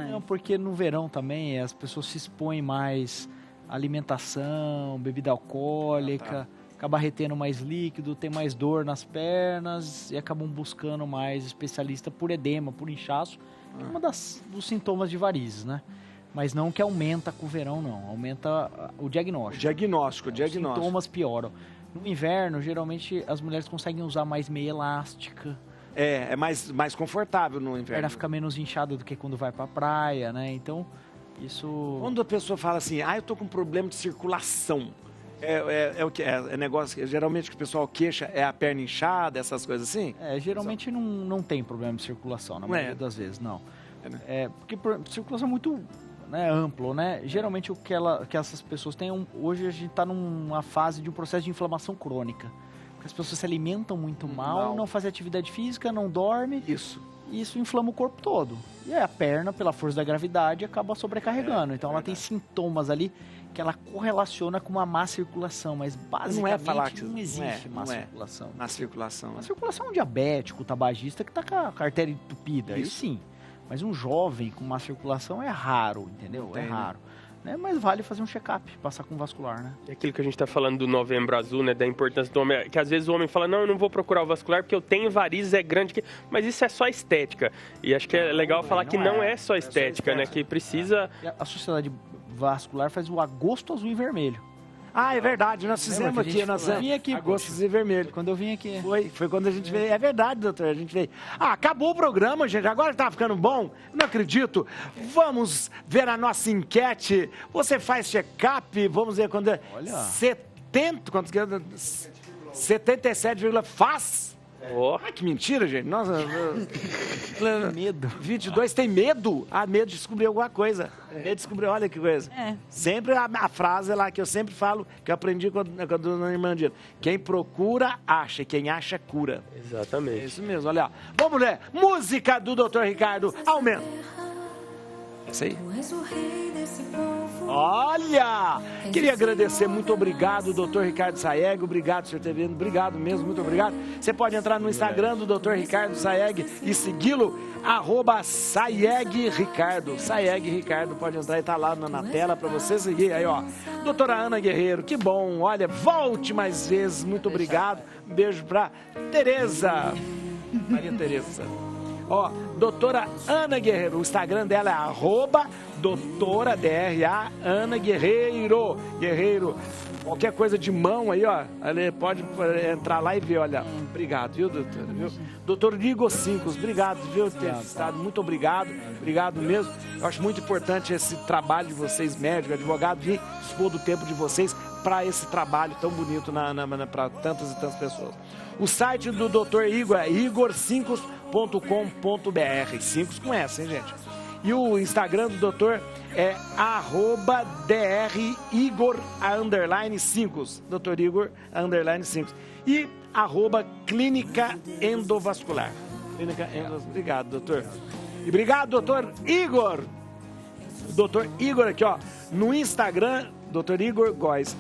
Não, porque no verão também as pessoas se expõem mais à alimentação, bebida alcoólica, acaba retendo mais líquido, tem mais dor nas pernas e acabam buscando mais especialista por edema, por inchaço. É dos sintomas de varizes, né? mas não que aumenta com o verão, não. Aumenta o diagnóstico. Diagnóstico. Os sintomas pioram. No inverno, geralmente, as mulheres conseguem usar mais meia elástica. É mais confortável no A inverno. perna fica menos inchada do que quando vai pra praia, né? Então, isso... Quando a pessoa fala assim, eu tô com problema de circulação, é o que? É negócio, geralmente que o pessoal queixa é a perna inchada, essas coisas assim? Geralmente não tem problema de circulação, na maioria das vezes, não. Porque circulação é muito amplo, né? Geralmente o que essas pessoas têm, hoje a gente está numa fase de um processo de inflamação crônica. As pessoas se alimentam muito mal, não fazem atividade física, não dormem. E isso inflama o corpo todo. E aí a perna, pela força da gravidade, acaba sobrecarregando. Então ela tem sintomas ali que ela correlaciona com uma má circulação, mas basicamente não existe má circulação. Má circulação. Má circulação é um diabético, tabagista que está com a artéria entupida, aí sim. Mas um jovem com má circulação é raro, entendeu? É raro. Né? Mas vale fazer um check-up, passar com vascular, né? É aquilo que a gente está falando do Novembro Azul, né? Da importância do homem, que às vezes o homem fala, não, eu não vou procurar o vascular porque eu tenho varizes, é grande, mas isso é só estética. E acho que é legal falar que não é só estética, né? Que precisa... A Sociedade Vascular faz o agosto azul e vermelho. É verdade, nós fizemos aqui, agosto azul e vermelho. Quando eu vim aqui. Foi quando a gente veio. É verdade, doutor, a gente veio. Acabou o programa, gente, agora tá ficando bom? Não acredito. Vamos ver a nossa enquete. Você faz check-up, vamos ver quando é... Olha. 77, faz? Que mentira, gente. Nossa, medo. 22 tem medo? Medo de descobrir alguma coisa. Medo de descobrir, olha que coisa. Sempre a frase lá que eu sempre falo, que eu aprendi com a dona Irmandina. Quem procura, acha. Quem acha, cura. Exatamente. É isso mesmo, olha. Vamos ver. Música do Dr. Ricardo. Aumenta. Isso aí. Olha! Queria agradecer, muito obrigado, Dr. Ricardo Saeg, obrigado, senhor ter vindo, obrigado mesmo, muito obrigado. Você pode entrar no Instagram do Dr. Ricardo Saeg e segui-lo, @SaegRicardo. Saeg Ricardo, pode entrar e tá lá na tela para você seguir. Aí, ó, doutora Ana Guerreiro, que bom, olha, volte mais vezes, muito obrigado. Um beijo pra Tereza, Maria Tereza. Ó, doutora Ana Guerreiro, o Instagram dela é doutora DRA Ana Guerreiro. Qualquer coisa de mão aí, ó, ele pode entrar lá e ver, olha. Obrigado, viu, doutora? Viu? Doutor Igor Cincos, obrigado, viu, ter estado, muito obrigado mesmo. Eu acho muito importante esse trabalho de vocês, médicos, advogados, de expor do tempo de vocês para esse trabalho tão bonito para tantas e tantas pessoas. O site do Dr. Igor é igorcincos.com.br. Cincos com essa, hein, gente? E o Instagram do doutor é @drigor_cincos. Dr. Igor _cincos. E @clínica endovascular. Obrigado, doutor. E obrigado, doutor Igor. Doutor Igor aqui, ó. No Instagram, Dr. Igor Góes.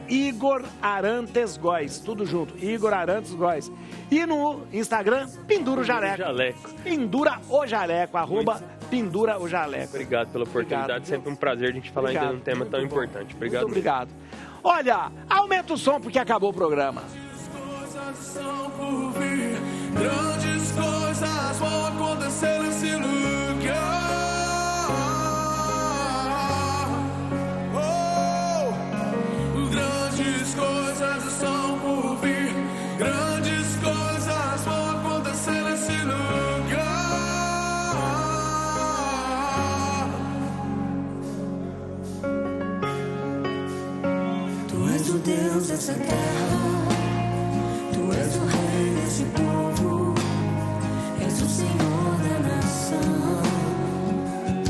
@Igor Arantes Góes, tudo junto, Igor Arantes Góes. E no Instagram, Pendura o Jaleco. Pendura o Jaleco, Pendura o Jaleco. Obrigado pela oportunidade, sempre um prazer a gente falar ainda de um tema tão importante. Obrigado. Muito obrigado. Olha, aumenta o som porque acabou o programa. Grandes coisas vão acontecer nesse lugar. Grandes coisas estão por vir. Grandes coisas vão acontecer nesse lugar. Tu és o Deus dessa terra.